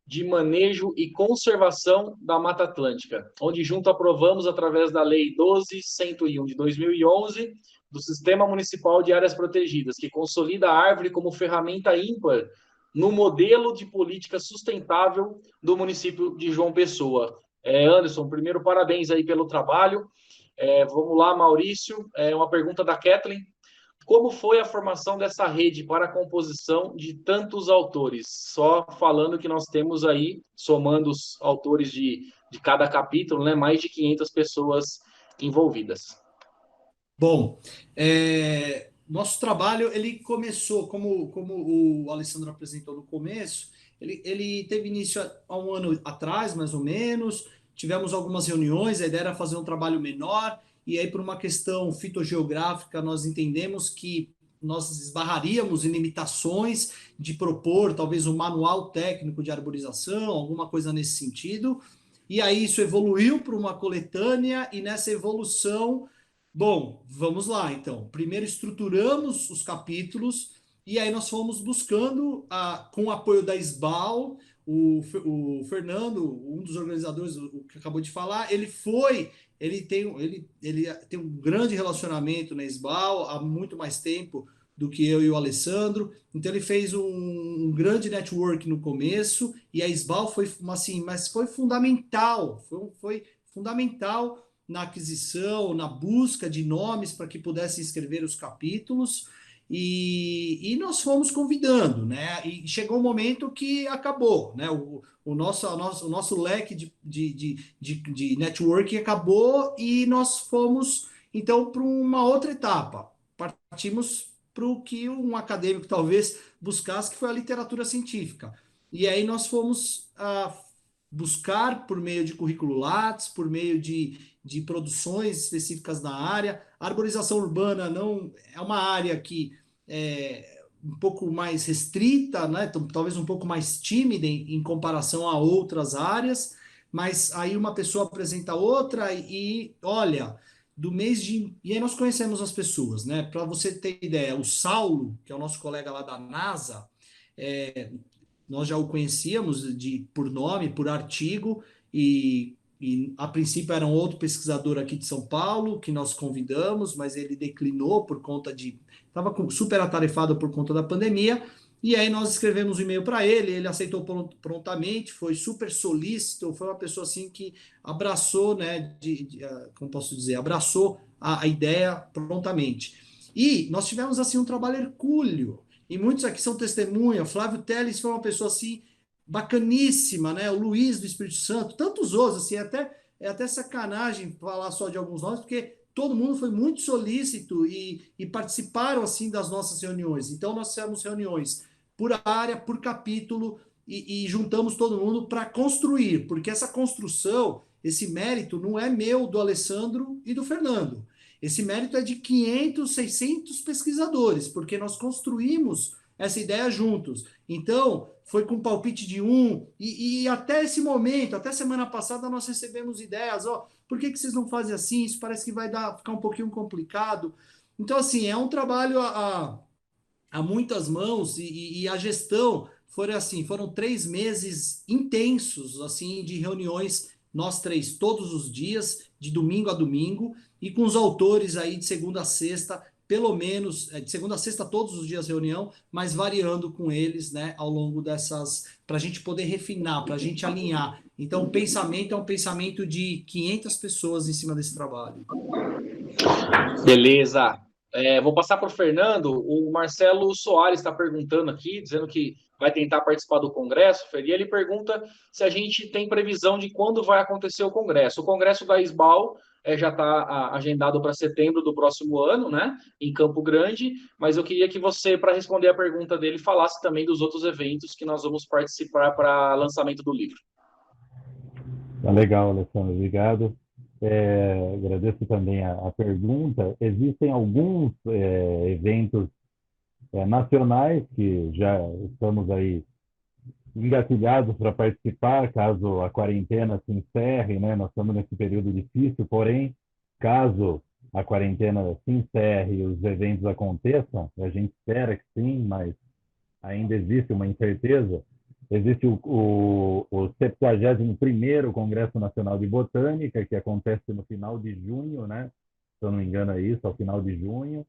de manejo e conservação da Mata Atlântica, onde junto aprovamos, através da Lei 12.101 de 2011, do Sistema Municipal de Áreas Protegidas, que consolida a árvore como ferramenta ímpar no modelo de política sustentável do município de João Pessoa. Anderson, primeiro, parabéns aí pelo trabalho. Vamos lá, Maurício. Uma pergunta da Kathleen. Como foi a formação dessa rede para a composição de tantos autores? Só falando que nós temos aí, somando os autores de cada capítulo, né, mais de 500 pessoas envolvidas. Bom, nosso trabalho ele começou, como o Alessandro apresentou no começo, ele teve início há um ano atrás, mais ou menos. Tivemos algumas reuniões, a ideia era fazer um trabalho menor, e aí, por uma questão fitogeográfica, nós entendemos que nós esbarraríamos em limitações de propor talvez um manual técnico de arborização, alguma coisa nesse sentido. E aí isso evoluiu para uma coletânea, e nessa evolução, bom, vamos lá então. Primeiro estruturamos os capítulos, e aí nós fomos buscando, com o apoio da SBAL, o Fernando, um dos organizadores, o que acabou de falar, ele tem um grande relacionamento na SBAL há muito mais tempo do que eu e o Alessandro, então ele fez um grande network no começo, e a SBAL foi assim, mas foi fundamental, foi fundamental na aquisição, na busca de nomes para que pudessem escrever os capítulos, e nós fomos convidando, né? E chegou um momento que acabou, né? O nosso leque de networking acabou, e nós fomos, então, para uma outra etapa. Partimos para o que um acadêmico talvez buscasse, que foi a literatura científica. E aí nós fomos buscar, por meio de currículo Lattes, por meio de produções específicas da área. A arborização urbana não é uma área que é um pouco mais restrita, né? Talvez um pouco mais tímida em comparação a outras áreas, mas aí uma pessoa apresenta outra e olha, do mês de... E aí nós conhecemos as pessoas, né? Para você ter ideia, o Saulo, que é o nosso colega lá da NASA, nós já o conhecíamos por nome, por artigo, e a princípio era um outro pesquisador aqui de São Paulo, que nós convidamos, mas ele declinou por conta de... Estava super atarefado por conta da pandemia, e aí nós escrevemos um e-mail para ele, ele aceitou prontamente, foi super solícito, foi uma pessoa assim que abraçou, né, como posso dizer, abraçou a ideia prontamente. E nós tivemos assim um trabalho hercúleo, e muitos aqui são testemunha. Flávio Teles foi uma pessoa assim bacaníssima, né? O Luiz do Espírito Santo, tantos outros, assim, é até sacanagem falar só de alguns nomes, porque todo mundo foi muito solícito e participaram assim das nossas reuniões. Então nós fizemos reuniões por área, por capítulo e juntamos todo mundo para construir, porque essa construção, esse mérito não é meu, do Alessandro e do Fernando. Esse mérito é de 500, 600 pesquisadores, porque nós construímos essa ideia juntos. Então, foi com palpite de um, e até esse momento, até semana passada, nós recebemos ideias, por que vocês não fazem assim? Isso parece que vai ficar um pouquinho complicado. Então, assim, é um trabalho a muitas mãos, e a gestão foram 3 meses intensos, assim, de reuniões, nós três, todos os dias, de domingo a domingo, e com os autores aí de segunda a sexta, pelo menos, de segunda a sexta, todos os dias reunião, mas variando com eles, né, ao longo dessas, para a gente poder refinar, para a gente alinhar. Então, o pensamento é um pensamento de 500 pessoas em cima desse trabalho. Beleza. Vou passar para o Fernando. O Marcelo Soares está perguntando aqui, dizendo que vai tentar participar do Congresso, e ele pergunta se a gente tem previsão de quando vai acontecer o Congresso. O Congresso da SBAL já está agendado para setembro do próximo ano, né, em Campo Grande, mas eu queria que você, para responder a pergunta dele, falasse também dos outros eventos que nós vamos participar para lançamento do livro. Tá legal, Alessandro, obrigado. Agradeço também a pergunta. Existem alguns eventos nacionais que já estamos aí engatilhados para participar, caso a quarentena se encerre, né? Nós estamos nesse período difícil, porém, caso a quarentena se encerre e os eventos aconteçam, a gente espera que sim, mas ainda existe uma incerteza. Existe o 71º Congresso Nacional de Botânica, que acontece no final de junho, né? Se eu não me engano é isso, ao final de junho.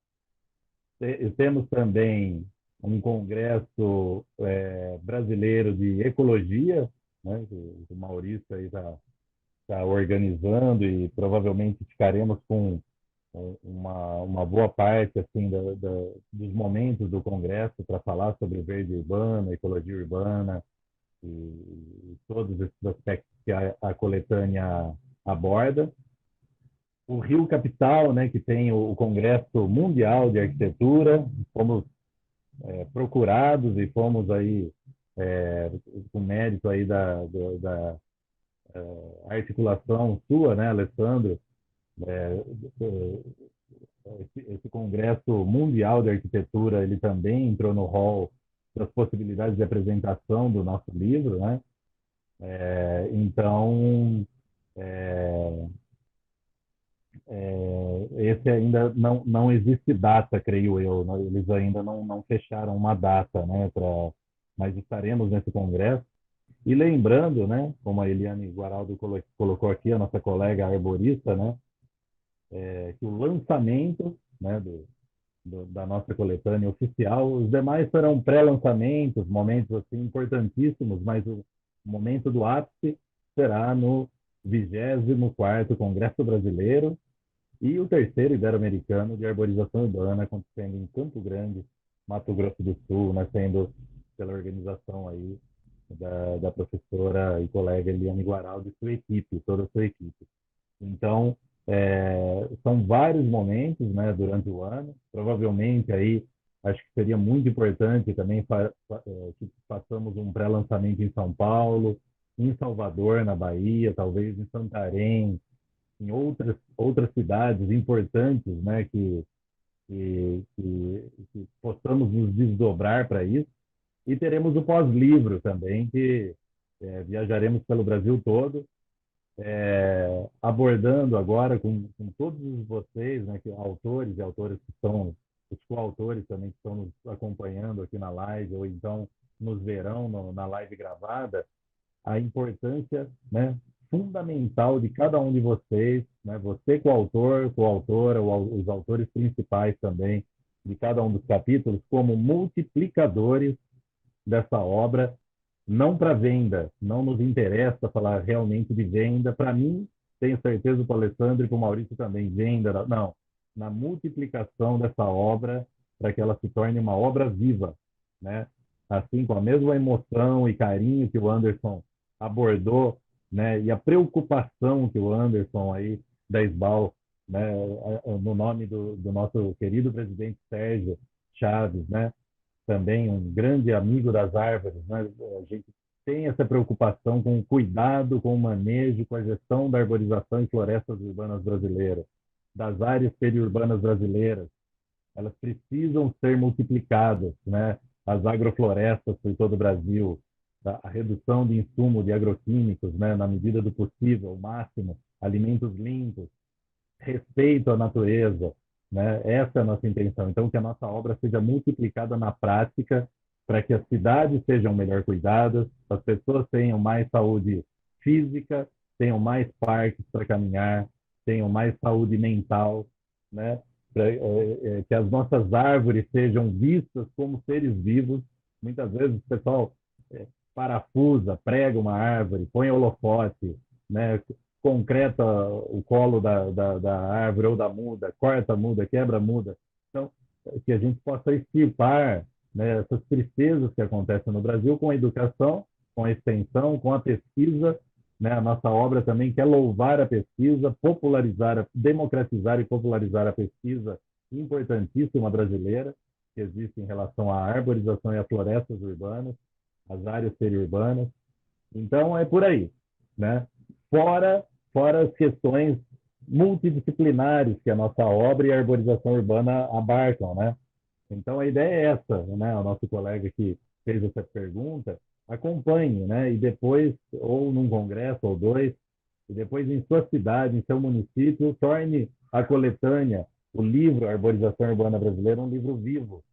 Temos também um congresso brasileiro de ecologia, né? O Maurício aí está organizando, e provavelmente ficaremos com uma boa parte assim dos momentos do congresso para falar sobre verde urbano, ecologia urbana e todos esses aspectos que a coletânea aborda. O Rio Capital, né, que tem o Congresso Mundial de Arquitetura, fomos procurados e fomos aí com mérito aí da articulação sua, né, Alessandro, esse Congresso Mundial de Arquitetura, ele também entrou no hall das possibilidades de apresentação do nosso livro, né? Então, esse ainda não existe data, creio eu, né? Eles ainda não fecharam uma data, né? Mas estaremos nesse congresso. E lembrando, né, como a Eliane Guaraldo colocou aqui, a nossa colega arborista, né, que o lançamento, né, da nossa coletânea oficial, os demais serão pré-lançamentos, momentos assim importantíssimos, mas o momento do ápice será no 24º Congresso Brasileiro e o 3º Ibero-Americano de Arborização Urbana, acontecendo em Campo Grande, Mato Grosso do Sul, né, sendo pela organização aí da professora e colega Eliane Guaraldo e sua equipe, toda a sua equipe. Então, são vários momentos, né, durante o ano. Provavelmente aí acho que seria muito importante também que façamos um pré-lançamento em São Paulo, em Salvador, na Bahia, talvez em Santarém, em outras cidades importantes, né, que possamos nos desdobrar para isso. E teremos o pós-livro também, que viajaremos pelo Brasil todo, abordando agora com todos vocês, né, autores e autoras que estão, os coautores também que estão nos acompanhando aqui na live, ou então nos verão na live gravada, a importância, né, fundamental de cada um de vocês, né, você coautor, coautora, os autores principais também de cada um dos capítulos, como multiplicadores dessa obra, não para venda, não nos interessa falar realmente de venda. Para mim, tenho certeza para o Alessandro e para o Maurício também, venda, não, na multiplicação dessa obra para que ela se torne uma obra viva, né? Assim, com a mesma emoção e carinho que o Anderson abordou, né? E a preocupação que o Anderson aí da SBAL, né? No nome do nosso querido presidente Sérgio Chaves, né? Também um grande amigo das árvores, né? A gente tem essa preocupação com o cuidado, com o manejo, com a gestão da arborização em florestas urbanas brasileiras, das áreas periurbanas brasileiras. Elas precisam ser multiplicadas, né? As agroflorestas por todo o Brasil, a redução de insumo de agroquímicos, né? Na medida do possível, o máximo, alimentos limpos, respeito à natureza, né? Essa é a nossa intenção. Então, que a nossa obra seja multiplicada na prática para que as cidades sejam melhor cuidadas, as pessoas tenham mais saúde física, tenham mais parques para caminhar, tenham mais saúde mental, né? Que as nossas árvores sejam vistas como seres vivos. Muitas vezes o pessoal parafusa, prega uma árvore, põe holofote, né? Concreta o colo da árvore ou da muda, corta a muda, quebra a muda. Então, que a gente possa extirpar, né, essas tristezas que acontecem no Brasil com a educação, com a extensão, com a pesquisa. Né? A nossa obra também quer louvar a pesquisa, popularizar, democratizar e popularizar a pesquisa importantíssima brasileira que existe em relação à arborização e às florestas urbanas, às áreas periurbanas. Então, é por aí, né? Fora as questões multidisciplinares que a nossa obra e a arborização urbana abarcam, né? Então, a ideia é essa, né? O nosso colega que fez essa pergunta, acompanhe, né? E depois, ou num congresso ou dois, e depois em sua cidade, em seu município, torne a coletânea, o livro Arborização Urbana Brasileira, um livro vivo,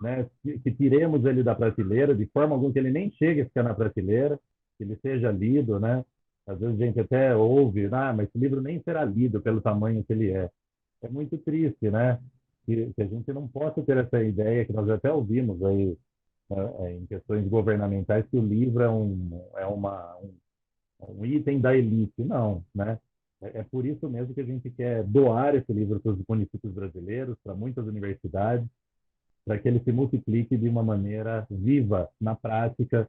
né? Que tiremos ele da prateleira, de forma alguma que ele nem chegue a ficar na prateleira, que ele seja lido, né? Às vezes a gente até ouve, mas esse livro nem será lido pelo tamanho que ele é. É muito triste, né? Que a gente não possa ter essa ideia, que nós até ouvimos aí em questões governamentais, que o livro um item da elite. Não, né? É por isso mesmo que a gente quer doar esse livro para os municípios brasileiros, para muitas universidades, para que ele se multiplique de uma maneira viva, na prática,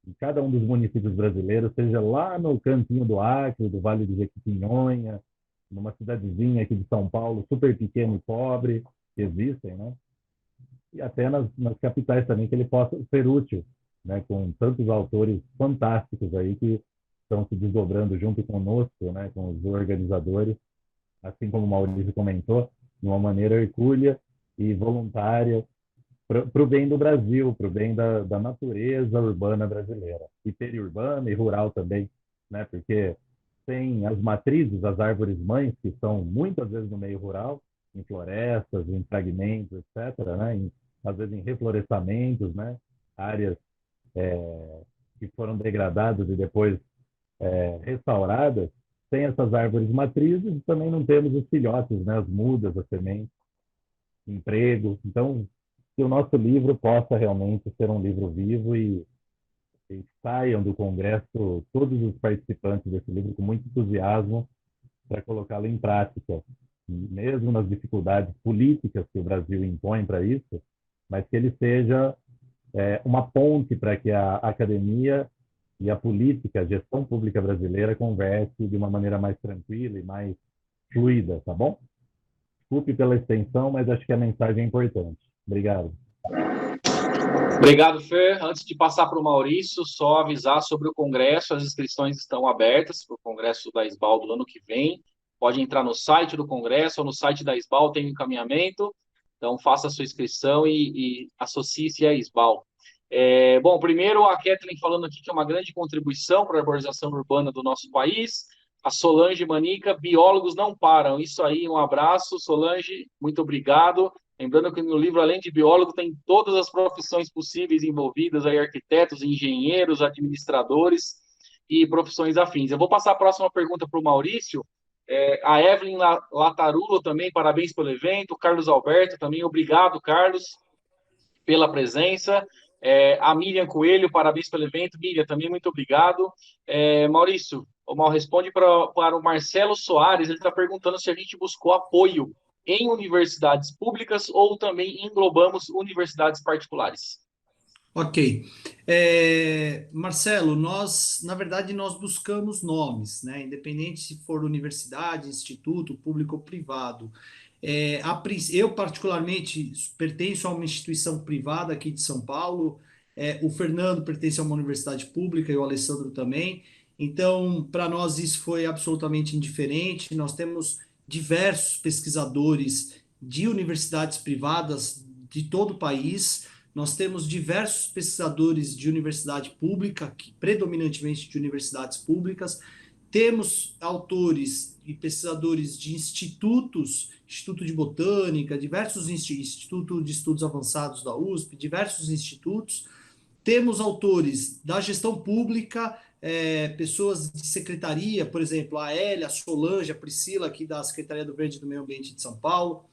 em cada um dos municípios brasileiros, seja lá no cantinho do Acre, do Vale do Jequitinhonha, numa cidadezinha aqui de São Paulo, super pequena e pobre, que existem, né? E até nas capitais também, que ele possa ser útil, né? Com tantos autores fantásticos aí que estão se desdobrando junto conosco, né? Com os organizadores, assim como o Maurício comentou, de uma maneira hercúlea e voluntária, para o bem do Brasil, para o bem da natureza urbana brasileira, e periurbana e rural também, né? Porque tem as matrizes, as árvores mães, que são muitas vezes no meio rural, em florestas, em fragmentos, etc., né? Às vezes em reflorestamentos, né? Áreas que foram degradadas e depois restauradas, tem essas árvores matrizes, e também não temos os filhotes, né? As mudas, as sementes, emprego. Então, que o nosso livro possa realmente ser um livro vivo e saiam do Congresso todos os participantes desse livro com muito entusiasmo para colocá-lo em prática, mesmo nas dificuldades políticas que o Brasil impõe para isso, mas que ele seja uma ponte para que a academia e a política, a gestão pública brasileira converse de uma maneira mais tranquila e mais fluida, tá bom? Desculpe pela extensão, mas acho que a mensagem é importante. Obrigado. Obrigado, Fer. Antes de passar para o Maurício, só avisar sobre o congresso. As inscrições estão abertas para o congresso da SBAL do ano que vem. Pode entrar no site do congresso ou no site da SBAL, tem um encaminhamento. Então, faça a sua inscrição e associe-se à SBAL. Bom, primeiro a Kathleen falando aqui que é uma grande contribuição para a arborização urbana do nosso país. A Solange Manica, biólogos não param. Isso aí, um abraço, Solange, muito obrigado. Lembrando que no livro, além de biólogo, tem todas as profissões possíveis envolvidas, aí, arquitetos, engenheiros, administradores e profissões afins. Eu vou passar a próxima pergunta para o Maurício. A Evelyn Latarulo também, parabéns pelo evento. Carlos Alberto também, obrigado, Carlos, pela presença. A Miriam Coelho, parabéns pelo evento. Miriam, também muito obrigado. Maurício, o Mal responde para o Marcelo Soares, ele está perguntando se a gente buscou apoio em universidades públicas ou também englobamos universidades particulares. Ok. Marcelo, na verdade, nós buscamos nomes, né? Independente se for universidade, instituto, público ou privado. Eu, particularmente, pertenço a uma instituição privada aqui de São Paulo, o Fernando pertence a uma universidade pública e o Alessandro também. Então, para nós, isso foi absolutamente indiferente. Nós temos diversos pesquisadores de universidades privadas de todo o país. Nós temos diversos pesquisadores de universidade pública, predominantemente de universidades públicas. Temos autores e pesquisadores de institutos, Instituto de Botânica, diversos Instituto de Estudos Avançados da USP, diversos institutos. Temos autores da gestão pública, pessoas de secretaria, por exemplo, a Hélia, a Solange, a Priscila, aqui da Secretaria do Verde e do Meio Ambiente de São Paulo.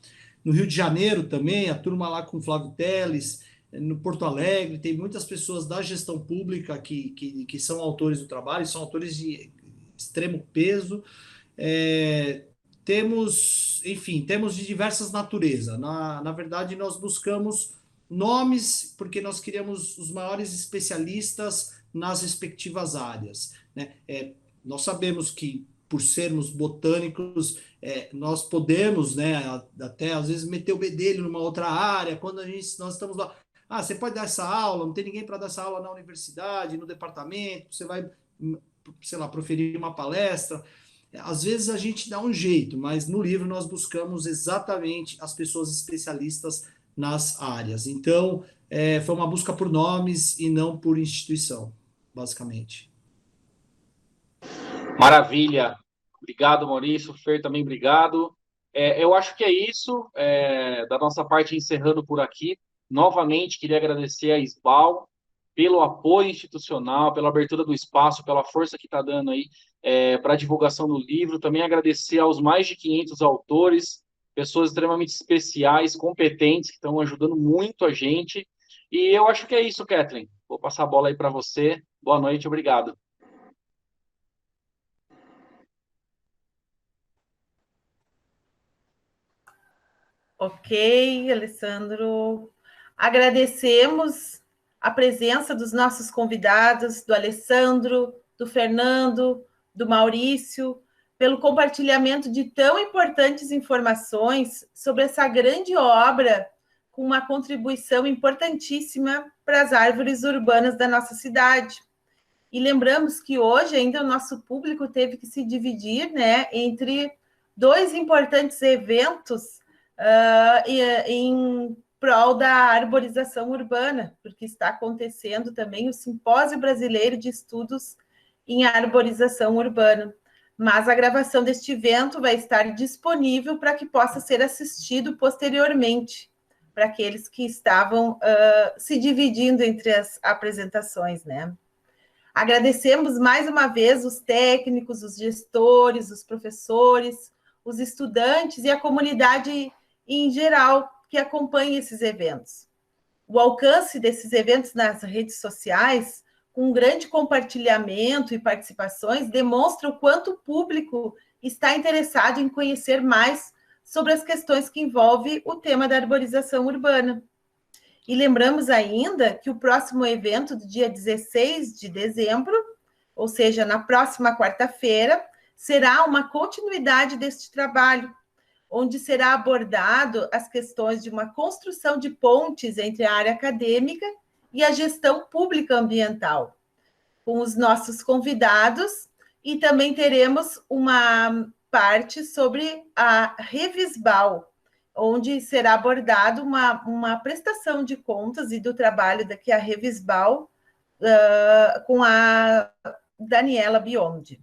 No Rio de Janeiro também, a turma lá com o Flávio Teles. No Porto Alegre, tem muitas pessoas da gestão pública que são autores do trabalho, são autores de extremo peso. Temos de diversas naturezas. Na verdade, nós buscamos nomes porque nós queríamos os maiores especialistas nas respectivas áreas, né? Nós sabemos que, por sermos botânicos, nós podemos, né, até às vezes meter o bedelho numa outra área, quando nós estamos lá. Você pode dar essa aula, não tem ninguém para dar essa aula na universidade, no departamento, você vai, sei lá, proferir uma palestra. Às vezes a gente dá um jeito, mas no livro nós buscamos exatamente as pessoas especialistas nas áreas. Então, foi uma busca por nomes e não por instituição, basicamente. Maravilha. Obrigado, Maurício. Fer, também obrigado. Eu acho que é isso. Da nossa parte, encerrando por aqui. Novamente, queria agradecer a SBAL pelo apoio institucional, pela abertura do espaço, pela força que está dando aí para a divulgação do livro. Também agradecer aos mais de 500 autores, pessoas extremamente especiais, competentes, que estão ajudando muito a gente. E eu acho que é isso, Kathleen. Vou passar a bola aí para você. Boa noite, obrigado. Ok, Alessandro. Agradecemos a presença dos nossos convidados, do Alessandro, do Fernando, do Maurício, pelo compartilhamento de tão importantes informações sobre essa grande obra, com uma contribuição importantíssima para as árvores urbanas da nossa cidade. E lembramos que hoje ainda o nosso público teve que se dividir, né, entre dois importantes eventos em prol da arborização urbana, porque está acontecendo também o Simpósio Brasileiro de Estudos em Arborização Urbana. Mas a gravação deste evento vai estar disponível para que possa ser assistido posteriormente, para aqueles que estavam se dividindo entre as apresentações, né? Agradecemos mais uma vez os técnicos, os gestores, os professores, os estudantes e a comunidade em geral que acompanha esses eventos. O alcance desses eventos nas redes sociais, com um grande compartilhamento e participações, demonstra o quanto o público está interessado em conhecer mais sobre as questões que envolvem o tema da arborização urbana. E lembramos ainda que o próximo evento, do dia 16 de dezembro, ou seja, na próxima quarta-feira, será uma continuidade deste trabalho, onde será abordado as questões de uma construção de pontes entre a área acadêmica e a gestão pública ambiental, com os nossos convidados, e também teremos uma parte sobre a Revisbal, onde será abordado uma prestação de contas e do trabalho que a Revisbal com a Daniela Biondi.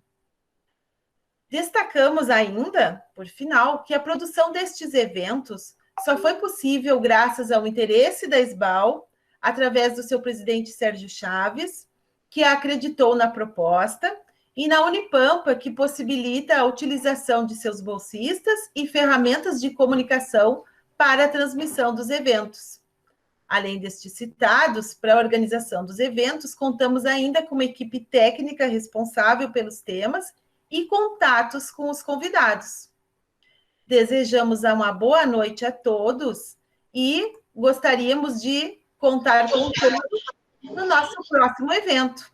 Destacamos ainda, por final, que a produção destes eventos só foi possível graças ao interesse da SBAL, através do seu presidente Sérgio Chaves, que acreditou na proposta, e na Unipampa, que possibilita a utilização de seus bolsistas e ferramentas de comunicação para a transmissão dos eventos. Além destes citados, para a organização dos eventos, contamos ainda com uma equipe técnica responsável pelos temas e contatos com os convidados. Desejamos uma boa noite a todos e gostaríamos de contar com todos no nosso próximo evento.